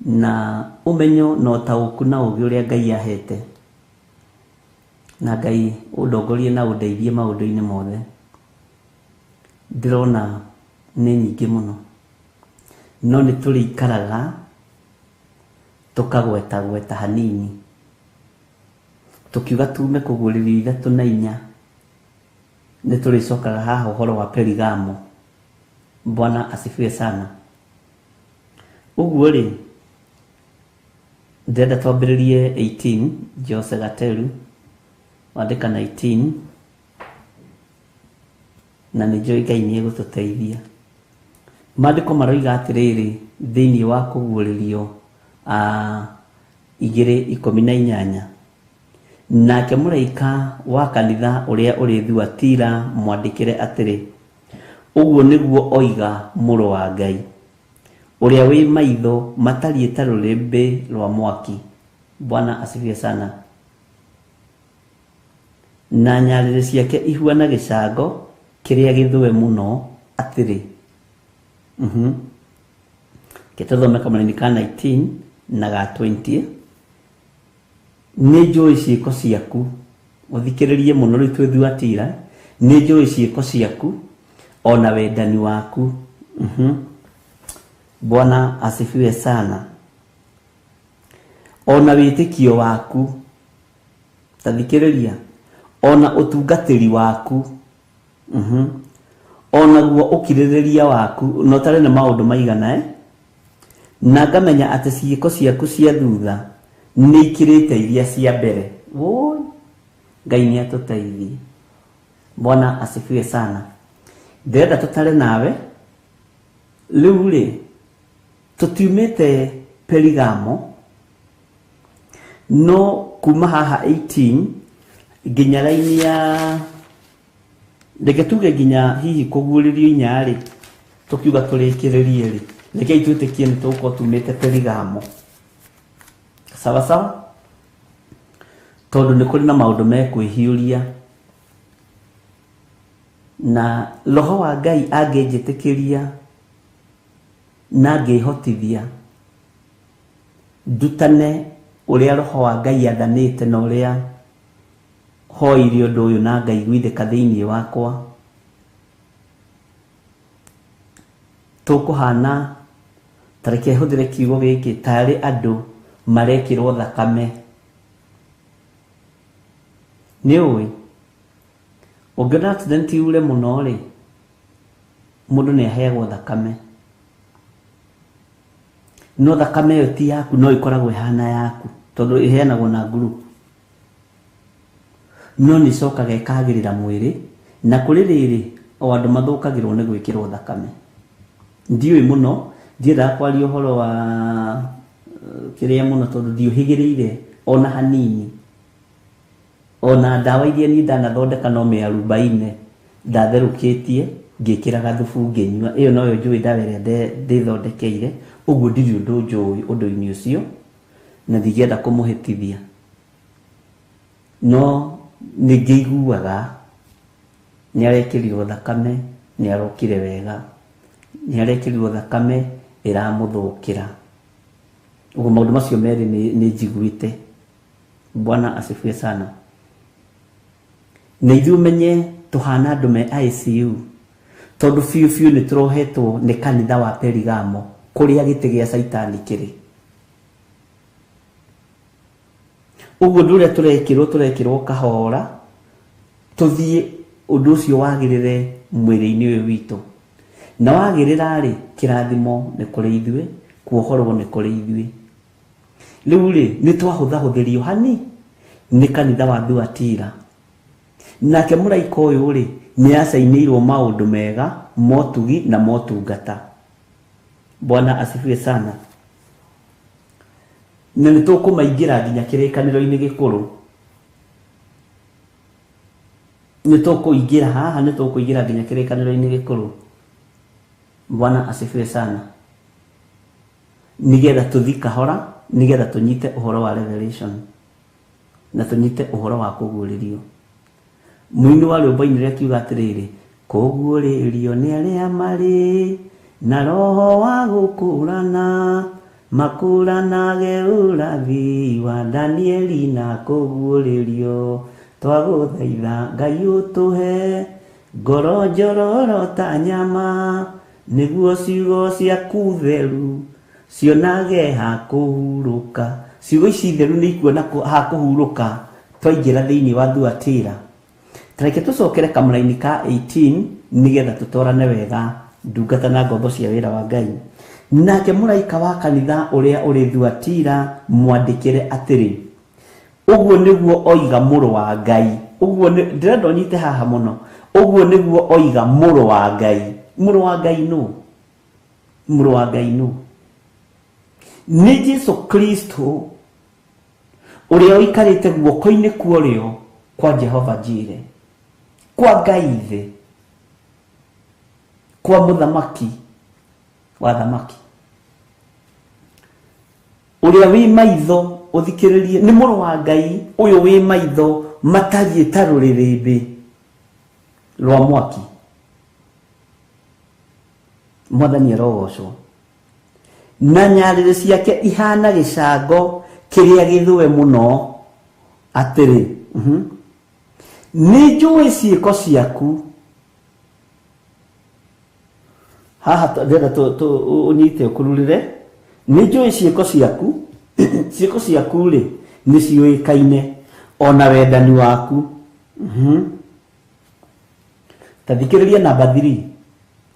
na umenyo no tauku na ugi uria Ngai ahete, na Ngai udongorie na undeithie maundu-ini mothe. Ndirona ni nyingi muno, no ni turikaraga tukagweta hanini tukiuga tume kuguriria 3 na 4 ni turicokaga haha uhoro wa Perigamo. Bwana asifiwe sana. Uguo ri ndenda twambiririe 18 Jose Gateru wandika 19 na ni njoi Ngai ni egututeithia. Maandiko maroiga atiriri thiini wa kuguririo 2:18 nake muraika wa kanitha uria uri Thuatira mwandikire atiri uguo niguo oiga muru wa Ngai uria wi maitho matariite rurimbi rwa mwaki. Bwana asifiwe sana. Na nyarire ciake ihuana gicango kiria githwe muno atiri kitathome Kamaraini ka 19 na ga 20 ni njui ciiko ciaku. Uthikiririe muno riu twi Thuatira, ni njui ciiko ciaku ona wendani waku. Bwana asifiwe sana. Ona witikio waku, tathikiriria, ona utungatiri waku, ona guo ukiririria waku, no tare na maundu maigana na ngamenya ati ciiko ciaku cia thutha ni ikirite iria cia mbere. Woi, Ngai ni atuteithie. Bwana asifiwe sana. Ndenda tutare nawe riu ri tutiumite Perigamo no kuma haha 18 nginya raini ya ndeke tuge nginya hihi kuguririo 4 ri tukiuga turikiririe ri ndeke itwitikie ni tuko tumite Perigamo. Sawa sawa, tondu ni kuri na maundu mekwihiuria na roho wa Ngai angenjitikiria na ngihotithia ndutane uria roho wa Ngai athanite na uria hoirio undu uyu na Ngai gwithika thiini wakwa, tukuhana tareke huthire kiugo giki tari andu marekirwo thakame. Ni ui ungiona accident ure muno ri mundu ni aheagwo thakame, no thakame yo ti yaku, no ikoragwo ihana yaku tondu iheanagwo na group, no ni cokaga ikagirira mwiri na kuri riri o andu mathukagirwo ni gwikirwo thakame. Ndiui muno ndienda kwaria uhoro wa kiria muno tondu ndiuhigiriire ona hanini. Ona ndawa iria ni ndanathondeka no me 40 ndatherukitie ngikiraga thubu nginyua, iyo noyo njui ndawa iria ndithondekeire. Uguo ndiri undu njui undu-ini ucio na ndigienda kumuhitithia, no ningiiguaga ni arekirirwo thakame, ni arokire wega, ni arekirirwo thakame iramuthukira. Uguo maundu macio meri ni njiguite. Bwana asifiwe sana. Na ithuĩ menye tuhana andu me ICU tondu fiu ni turohetwo ni kanitha wa Perigamo kuria giti gia Saitani kiri. Uguo nduria turekirwo kahora tuthie undu ucio wagirire mwiri-ini uyu witu, na wagirira ri kirathimo ni kuri ithuĩ, kuohorwo ni kuri ithuĩ. Riu ri ni twahuthahuthirio hani ni kanitha wa Thuatira, nake muraika uyu ri ni acainirwo maundu mega motugi na motungata. Bwana asifiwe sana. na nitukumaingira nginya kirikaniro-ini gikuru nitukuingira haha nitukuingira nginya kirikaniro-ini gikuru. Bwana asifiwe sana. Nigetha tuthi kahora, nigetha tunyite uhoro wa revelation na tunyite uhoro wa kuguririo. Muini wa rwimbo-ini ria kiuga atiriri, kuguririo ni aria mari na roho wa gukurana makuranage urathi wa Danieli na kuguririo. Twaguthaitha Ngai utuhe ngoro njororo ta nyama, niguo ciugo ciaku theru cionage ha kuhuruka. Ciugo ici theru ni ikuona ha kuhuruka twaingira thiini wa Thuatira. Tareke tucokere kamuraini ka 18 nigetha tutorane wega ndungata na ngombo cia wira wa Ngai. Nake muraika wa kanitha uria uri Thuatira mwandikire atiri, uguo niguo oiga muru wa Ngai. Uguo ndirenda unyite haha muno. Uguo niguo oiga muru wa Ngai. Muru wa Ngai no, muru wa Ngai no ni Jesu Kristo uria oikarite guoko-ini kuorio kwa Jehova Jire, kwa Ngai the, kwa muthamaki wa thamaki uria wi maitho uthikiririe. Ni muru wa Ngai uyu wi maitho matarie ta ruririmbi rwa mwaki. Mwathani arogocwo. Na nyarire ciake ihana gicango kiria githue muno atiri, ni njui ciiko ciaku. Haha ndenda unyite ukururire. Ni njui ciiko ciaku ciiko ciaku ri ni ciuikaine ona wendani waku. Tathikiriria namba 3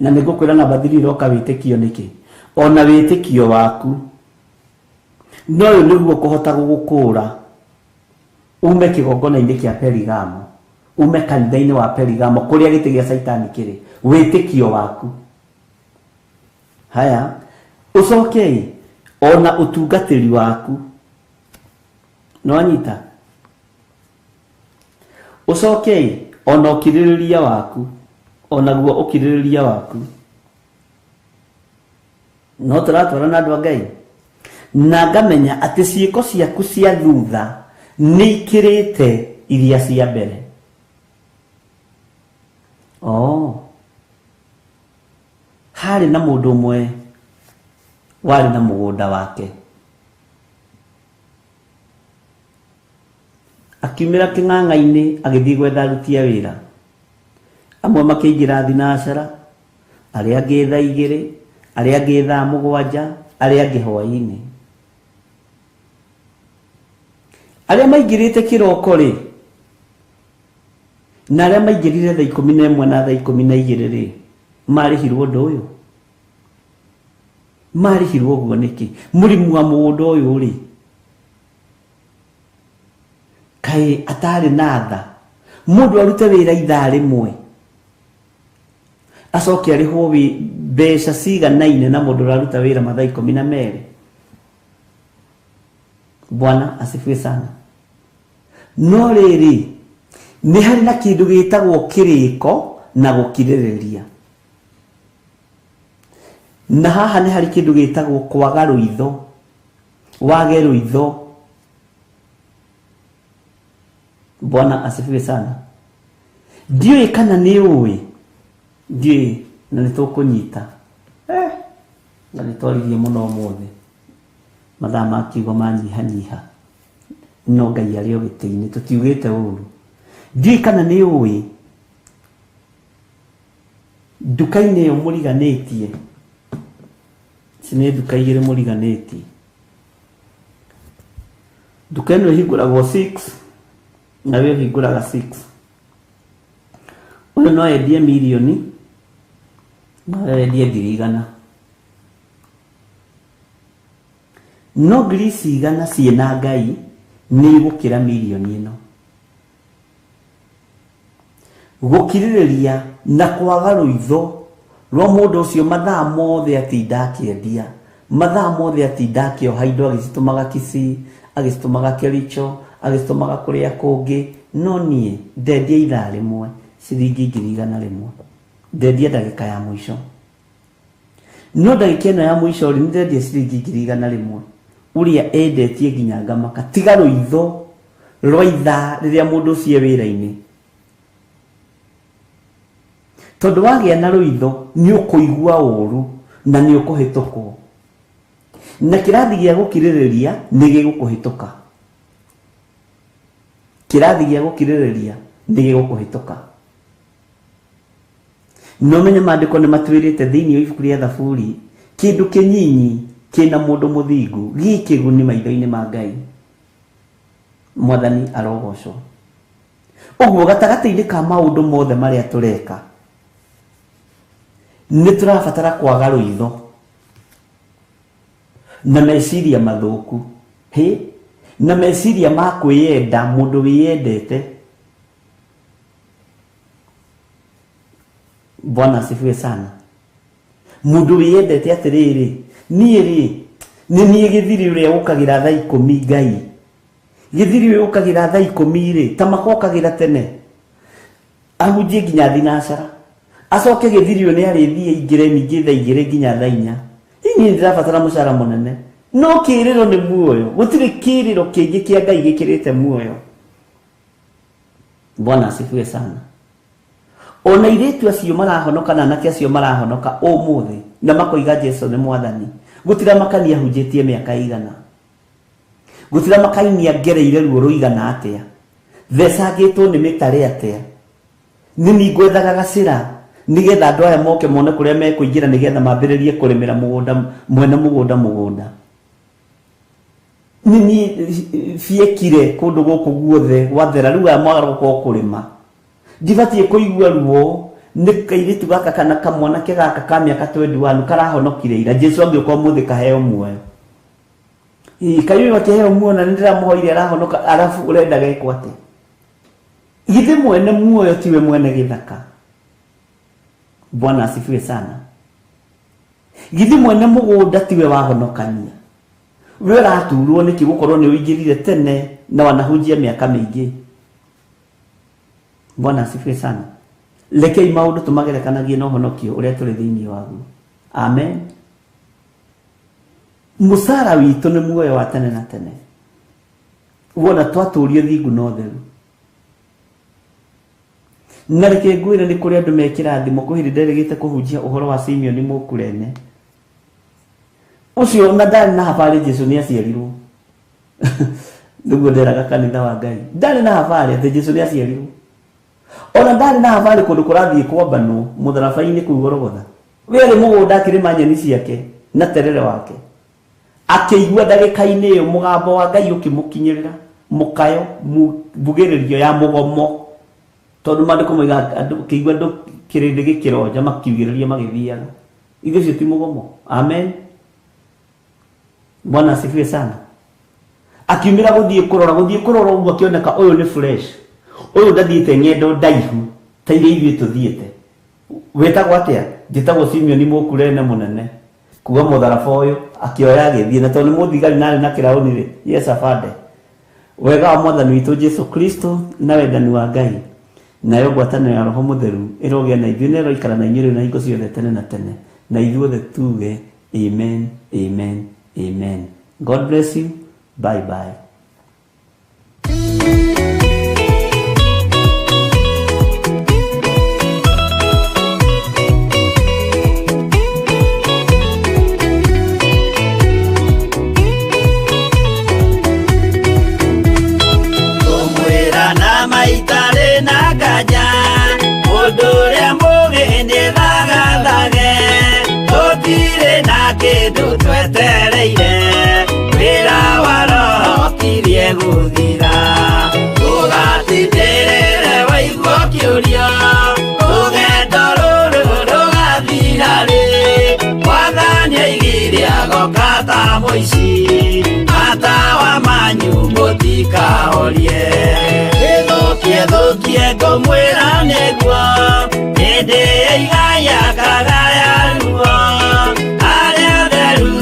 na nigukwira namba 3 roka witikio niki ona witikio waku no niguo kuhota gugukura ume kigongona-ini kia Perigamo, ume kanitha-ini wa Perigamo kuria giti gia Saitani kiri. Witikio waku. Haya ucoke ona utungatiri waku no anyita. Ucoke ona ukiririria waku, ona guo ukiririria waku. No turatwara na andu a Ngai na ngamenya ati ciiko ciaku cia thutha ni ikirite iria cia mbere. Hari na mundu umwe wari na mugunda wake, akiumira king'ang'a-ini agithii gwetha aruti a wira. Amwe makiingira thinacara, aria angi thaa 2, aria angi thaa 7, aria angi hwaini. Aria maingirite kiroko ri na aria maingirire thaa 11 na thaa 12 ri marihirwo undu uyu. Marihirwo uguo niki? Murimu wa mundu uyu ri kai atari na tha. Mundu arute wira ithaa rimwe acoke arihwo mbeca ciganaine na mundu uraruta wira mathaa 12. Bwana asifiwe sana. No riri ni hari na kindu gitagwo kiriko na gukiririria. Na haha ni hari kindu gitagwo kwaga ruitho, wage ruitho. Bwana asifiwe sana. Ndiyo kana ni uwi ndiyo na nitukunyita na nitwaririe muno muthi mathaa makiugo manyihanyiha no Ngai ario giti-ini tutiugite uru. Ndiyo kana ni uwi nduka-ini iyo muriganitie cine nduka igiri muriganitie. Nduka ino ihinguragwo 6 na we hinguraga 6. Uyu no endie milioni na endie 100,000. No grisi igana ciena Ngai ni gukira milioni ino. Gukiririria na kwaga ruitho rwa mundu ucio mathaa mothe atinda akiendia mathaa mothe atinda akĩoha indo agĩcitũmaga Kisii, agĩcitũmaga Kericho, agĩcitũmaga kũrĩa kũngĩ. No niĩ ndendia ithaa rĩmwe ciringi 100 ndendia ndagĩka ya mũico. No ndagĩka ĩno ya mũico rĩ ndendia ciringi 100 ũrĩa endetie nginya ngamaka. Tiga rũitho rwa ithaa rĩrĩa mũndũ ũcio wĩra-inĩ, tondũ wagĩa na rũitho nĩ ũkũigua ũru na nĩ ũkũhĩtũkwo, na kĩrathi gĩa gũkirĩrĩria nĩ gĩgũkũhĩtũka. Kĩrathi gĩa gũkirĩrĩria nĩ gĩgũkũhĩtũka. No menye maandĩko nĩ matuĩrĩte thĩinĩ wa ibuku rĩa Thaburi, kĩndũ kĩnyinyi kĩna mũndũ mũthingu gĩ kĩguni maitho-inĩ ma Ngai. Mwathani arogocwo. Ũguo gatagatĩ-inĩ ka maũndũ mothe marĩa tũreka nĩ tũrabatara kwaga rũitho na meciria mathũku, na meciria ma kwĩyenda. Mũndũ wĩyendete, Bwana asifiwe sana. Mũndũ wĩyendete atĩrĩrĩ, niĩ rĩ nĩ niĩ gĩthiri ũrĩa ũkagĩra thaa 10 Ngai. Gĩthiri ũrĩa ũkagĩra thaa 10 rĩ ta makokagĩra tene, ahunjie nginya thinacara, acoke gĩthiri ũyũ nĩ arĩthiĩ ingĩre ningĩ thaa 2 nginya thaa 4. Niĩ ndĩrabatara mũcara mũnene, no kĩrĩro nĩ muoyo. Gũtirĩ kĩrĩro kĩngĩ kĩa Ngai gĩkĩrĩte muoyo. Bwana asifiwe sana. Ona irĩtu acio marahonoka na anake acio marahonoka ũmũthĩ na makoiga Jesu nĩ Mwathani, gũtira makania hunjĩtie mĩaka 100, gũtira makainia ngereire ruo rũigana atĩa, thecangĩtwo nĩ mĩtare atĩa. Nĩ ngwethaga gacĩra nigetha andũ aya moke mone kũrĩa mekũingĩra nigetha mambĩrĩrie kũrĩmĩra mũgũnda mwene mũgũnda. Nĩ biekire kũndũ gũkũ guothe gwathera, rĩu aya mwaga gũkorwo kũrĩma. Ndibatiĩ kũigua ruo nĩ kairĩtu gaka kana kamwanake gaka ka mĩaka 21 karahonokire ira. Jesu angĩũka ũmũthĩ kaheo muoyo. Kayuĩ gakĩheo muoyo na nĩndĩramũhoire arahonoka, arabu ũrenda gekwo atĩ? Githĩ mwene muoyo tiwe mwene gĩthaka? Bwana asifiwe sana. Githĩ mwene mũgũnda tiwe wahonokania? We raturwo nĩkĩ gũkorwo nĩ ũingĩrire tene na wanahunjia mĩaka mĩingĩ? Bwana asifiwe sana. Rekei maũndũ tũmagerekanagie na ũhonokio ũrĩa tũrĩ thĩinĩ waguo. Amen. Mũcara witũ nĩ muoyo wa tene na tene. Wona twatũrio thingu na ũtheru. Na reke ngwĩre nĩ kũrĩ andũ mekĩra thimo kũhĩrĩ nderĩgĩte kũhunjia ũhoro wa Simeon Mũkurene. Ũcio na ndarĩ na habarĩ Jesu nĩ aciarirwo. Nĩguo nderaga kanitha wa Ngai. Ndarĩ na habarĩ atĩ Jesu nĩ aciarirwo. Ona ndarĩ na habarĩ kũndũ kũrathiĩ kwambanwo mũtharaba-inĩ kũu Golgotha. Wĩrĩ mũgũnda akĩrĩma nyeni ciake na terere wake. Akĩigua ndagĩka-inĩ ĩyo mũgambo wa Ngai ũkĩmũkinyĩrĩra, mũkayo mbugĩrĩrio ya mũgomo. Tondũ maandĩko moiga andũ kĩigua andũ kĩrĩndĩ gĩkĩronja makiugĩrĩria magĩthiaga. Ithuĩ cio ti mũgomo. Amen. Bwana asifiwe sana. Akiumĩra gũthiĩ kũrora ũguo akĩoneka ũyũ nĩ fresh. Ũyũ ndathiĩte ng'endo ndaihu ta iria ithuĩ tũthiĩte. Wĩtagwo atĩa? Njĩtagwo Simeon Mũkurene mũnene. Kuga mũtharaba ũyũ akĩoya agĩthiĩ, na tondũ nĩ mũthigari narĩ na kĩraũni rĩ, yes afande. Wega wa Mwathani witũ Jesu Kristo na wendani wa Ngai nayo ngwatanĩro ya Roho Mũtheru ĩrogĩa na ithuĩ na ĩroikara na inyuĩ rĩu na hingo ciothe tene na tene. Na ithuothe tuge amen, amen, amen. God bless you. Bye bye. Gũthira ũgatindĩrĩre waigua kĩũria rũgendo rũrũ rũgathira rĩ Mwathani aigire agoka ta mũici matawa manyu mũtikahorie thũkie ngũmwĩra nĩguo hĩndĩ ya igaya kagaya ruo arĩa theru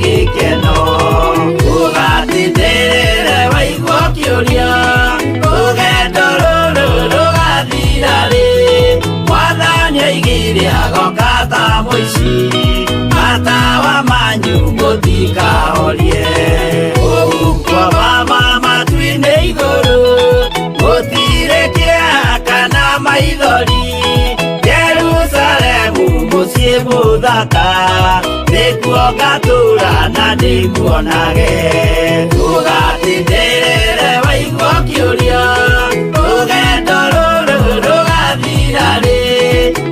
gĩkeno ũgatindĩrĩre waigua kĩũria rũgendo rũrũ rũgathira rĩ Mwathani aigire agoka ta mũici matawa manyu mũtikahorie ũgukwa mama matu-inĩ igũrũ gũtirĩ kĩeha kana maithori Jerusalemu mũciĩ mũthaka nĩkuo ngatũũra na ndĩmuonage ũgatindĩrĩre waigua kĩũria rũgendo rũrũ rũgathira rĩ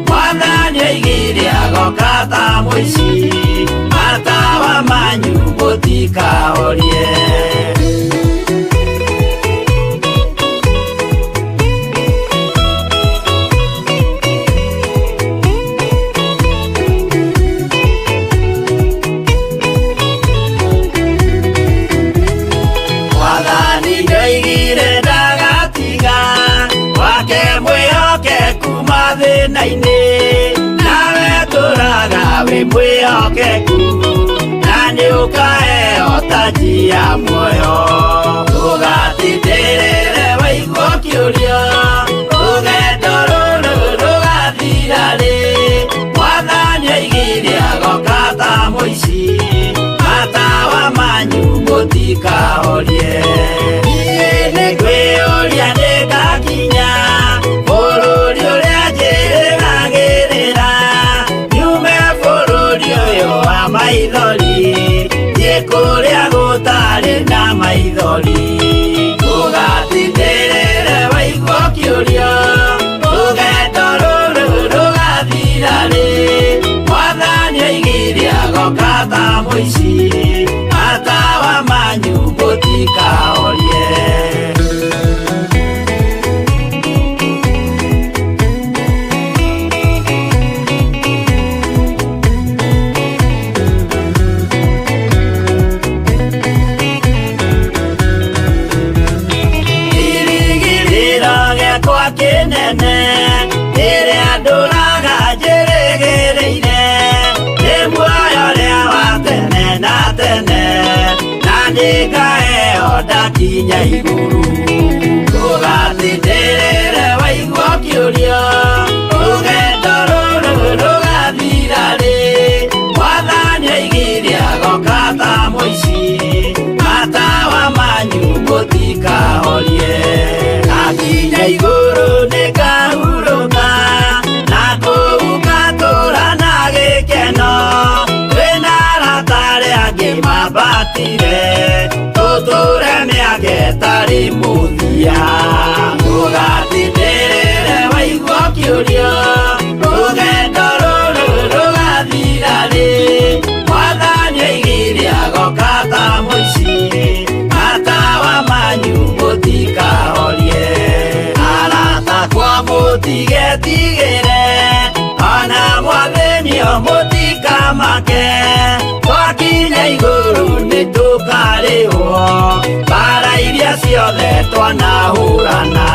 Mwathani aigire agoka ta mũici matawa manyu mũtikahorie nawe tũraga wĩ mwĩhokeku na nĩũkaheo taji ya muoyo ũgatindĩrĩre waigua kĩũria rũgendo rũrũ rũgathira rĩ Mwathani aigire agoka ta mũici matawa manyu mũtikahorie niĩ nĩngwĩyũria nĩngakinya bũrũri ũrĩa njĩrĩgagĩrĩra nyume bũrũri ũyũ wa maithori thiĩ kũrĩa gũtarĩ na maithori ũgatindĩrĩre waigua kĩũria rũgendo rũrũ rũgathira rĩ Mwathani aigire agoka ta mũici matawa manyu mũtikahorie Ndakinya igũrũ ũgatindĩrĩre waigua kĩũria rũgendo rũrũ rũgathira rĩ Mwathani aigire agoka ta mũici matawa manyu mũtikahorie ndakinya igũrũ nĩngahurũka na kũu ngatũũra na gĩkeno twĩna arata arĩa angĩ mambatire tũtũũre mĩaka ĩtarĩ mũthia ũgatindĩrĩre waigua kĩũria rũgendo rũrũ rũgathira rĩ Mwathani aigire agoka ta mũici matawa manyu mũtikahorie arata kwa mũtigetigĩre ona Mwathani mũtikamake twakinya igũrũ nĩtũkarĩhwo mbara iria ciothe twanahũrana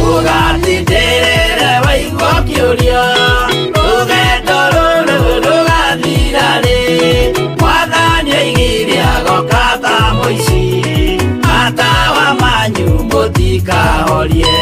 ũgatindĩrĩre waigua kĩũria rũgendo rũrũ rũgathira rĩ Mwathani aigire agoka ta mũici matawa manyu mũtikahorie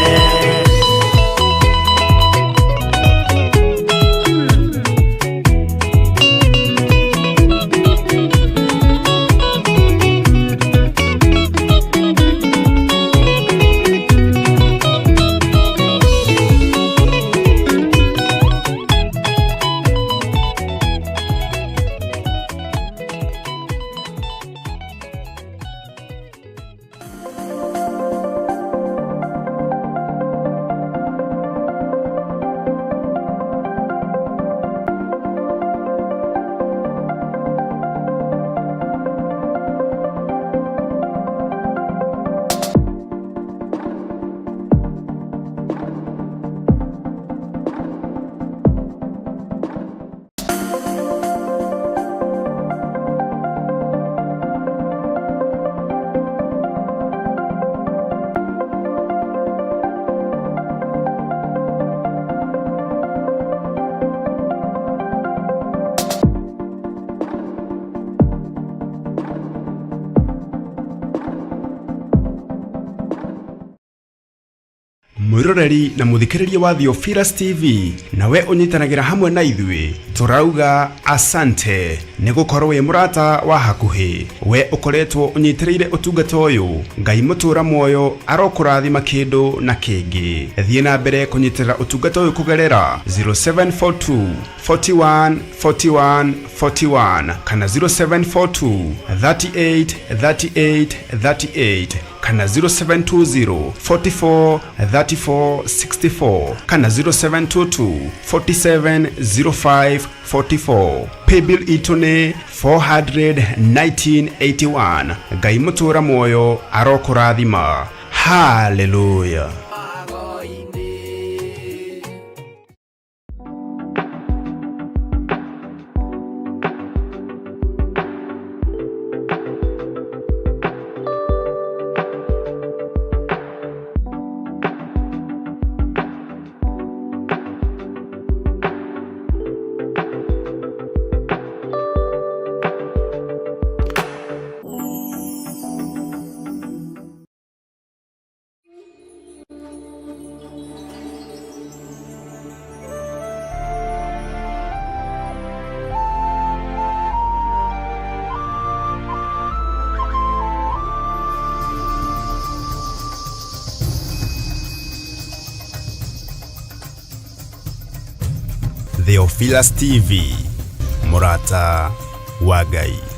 mwiroreri na muthikiriria wa Theophilus TV nawe unyitanagira hamwe na ithui turauga asante ni gukorwo wi murata wa hakuhi we ukoretwo unyitireire utungata uyu Ngai mutura moyo arokurathima kindu na kingi thie na mbere kunyitirira utungata uyu kugerera 0742 41 41 41 kana 0742 38 38 38 kana 0720 44 34 64 kana 0722 47 05 44. Paybill itune 41981. Ngai mutura moyo arokurathima. Hallelujah. Theophilus TV, murata wa Ngai.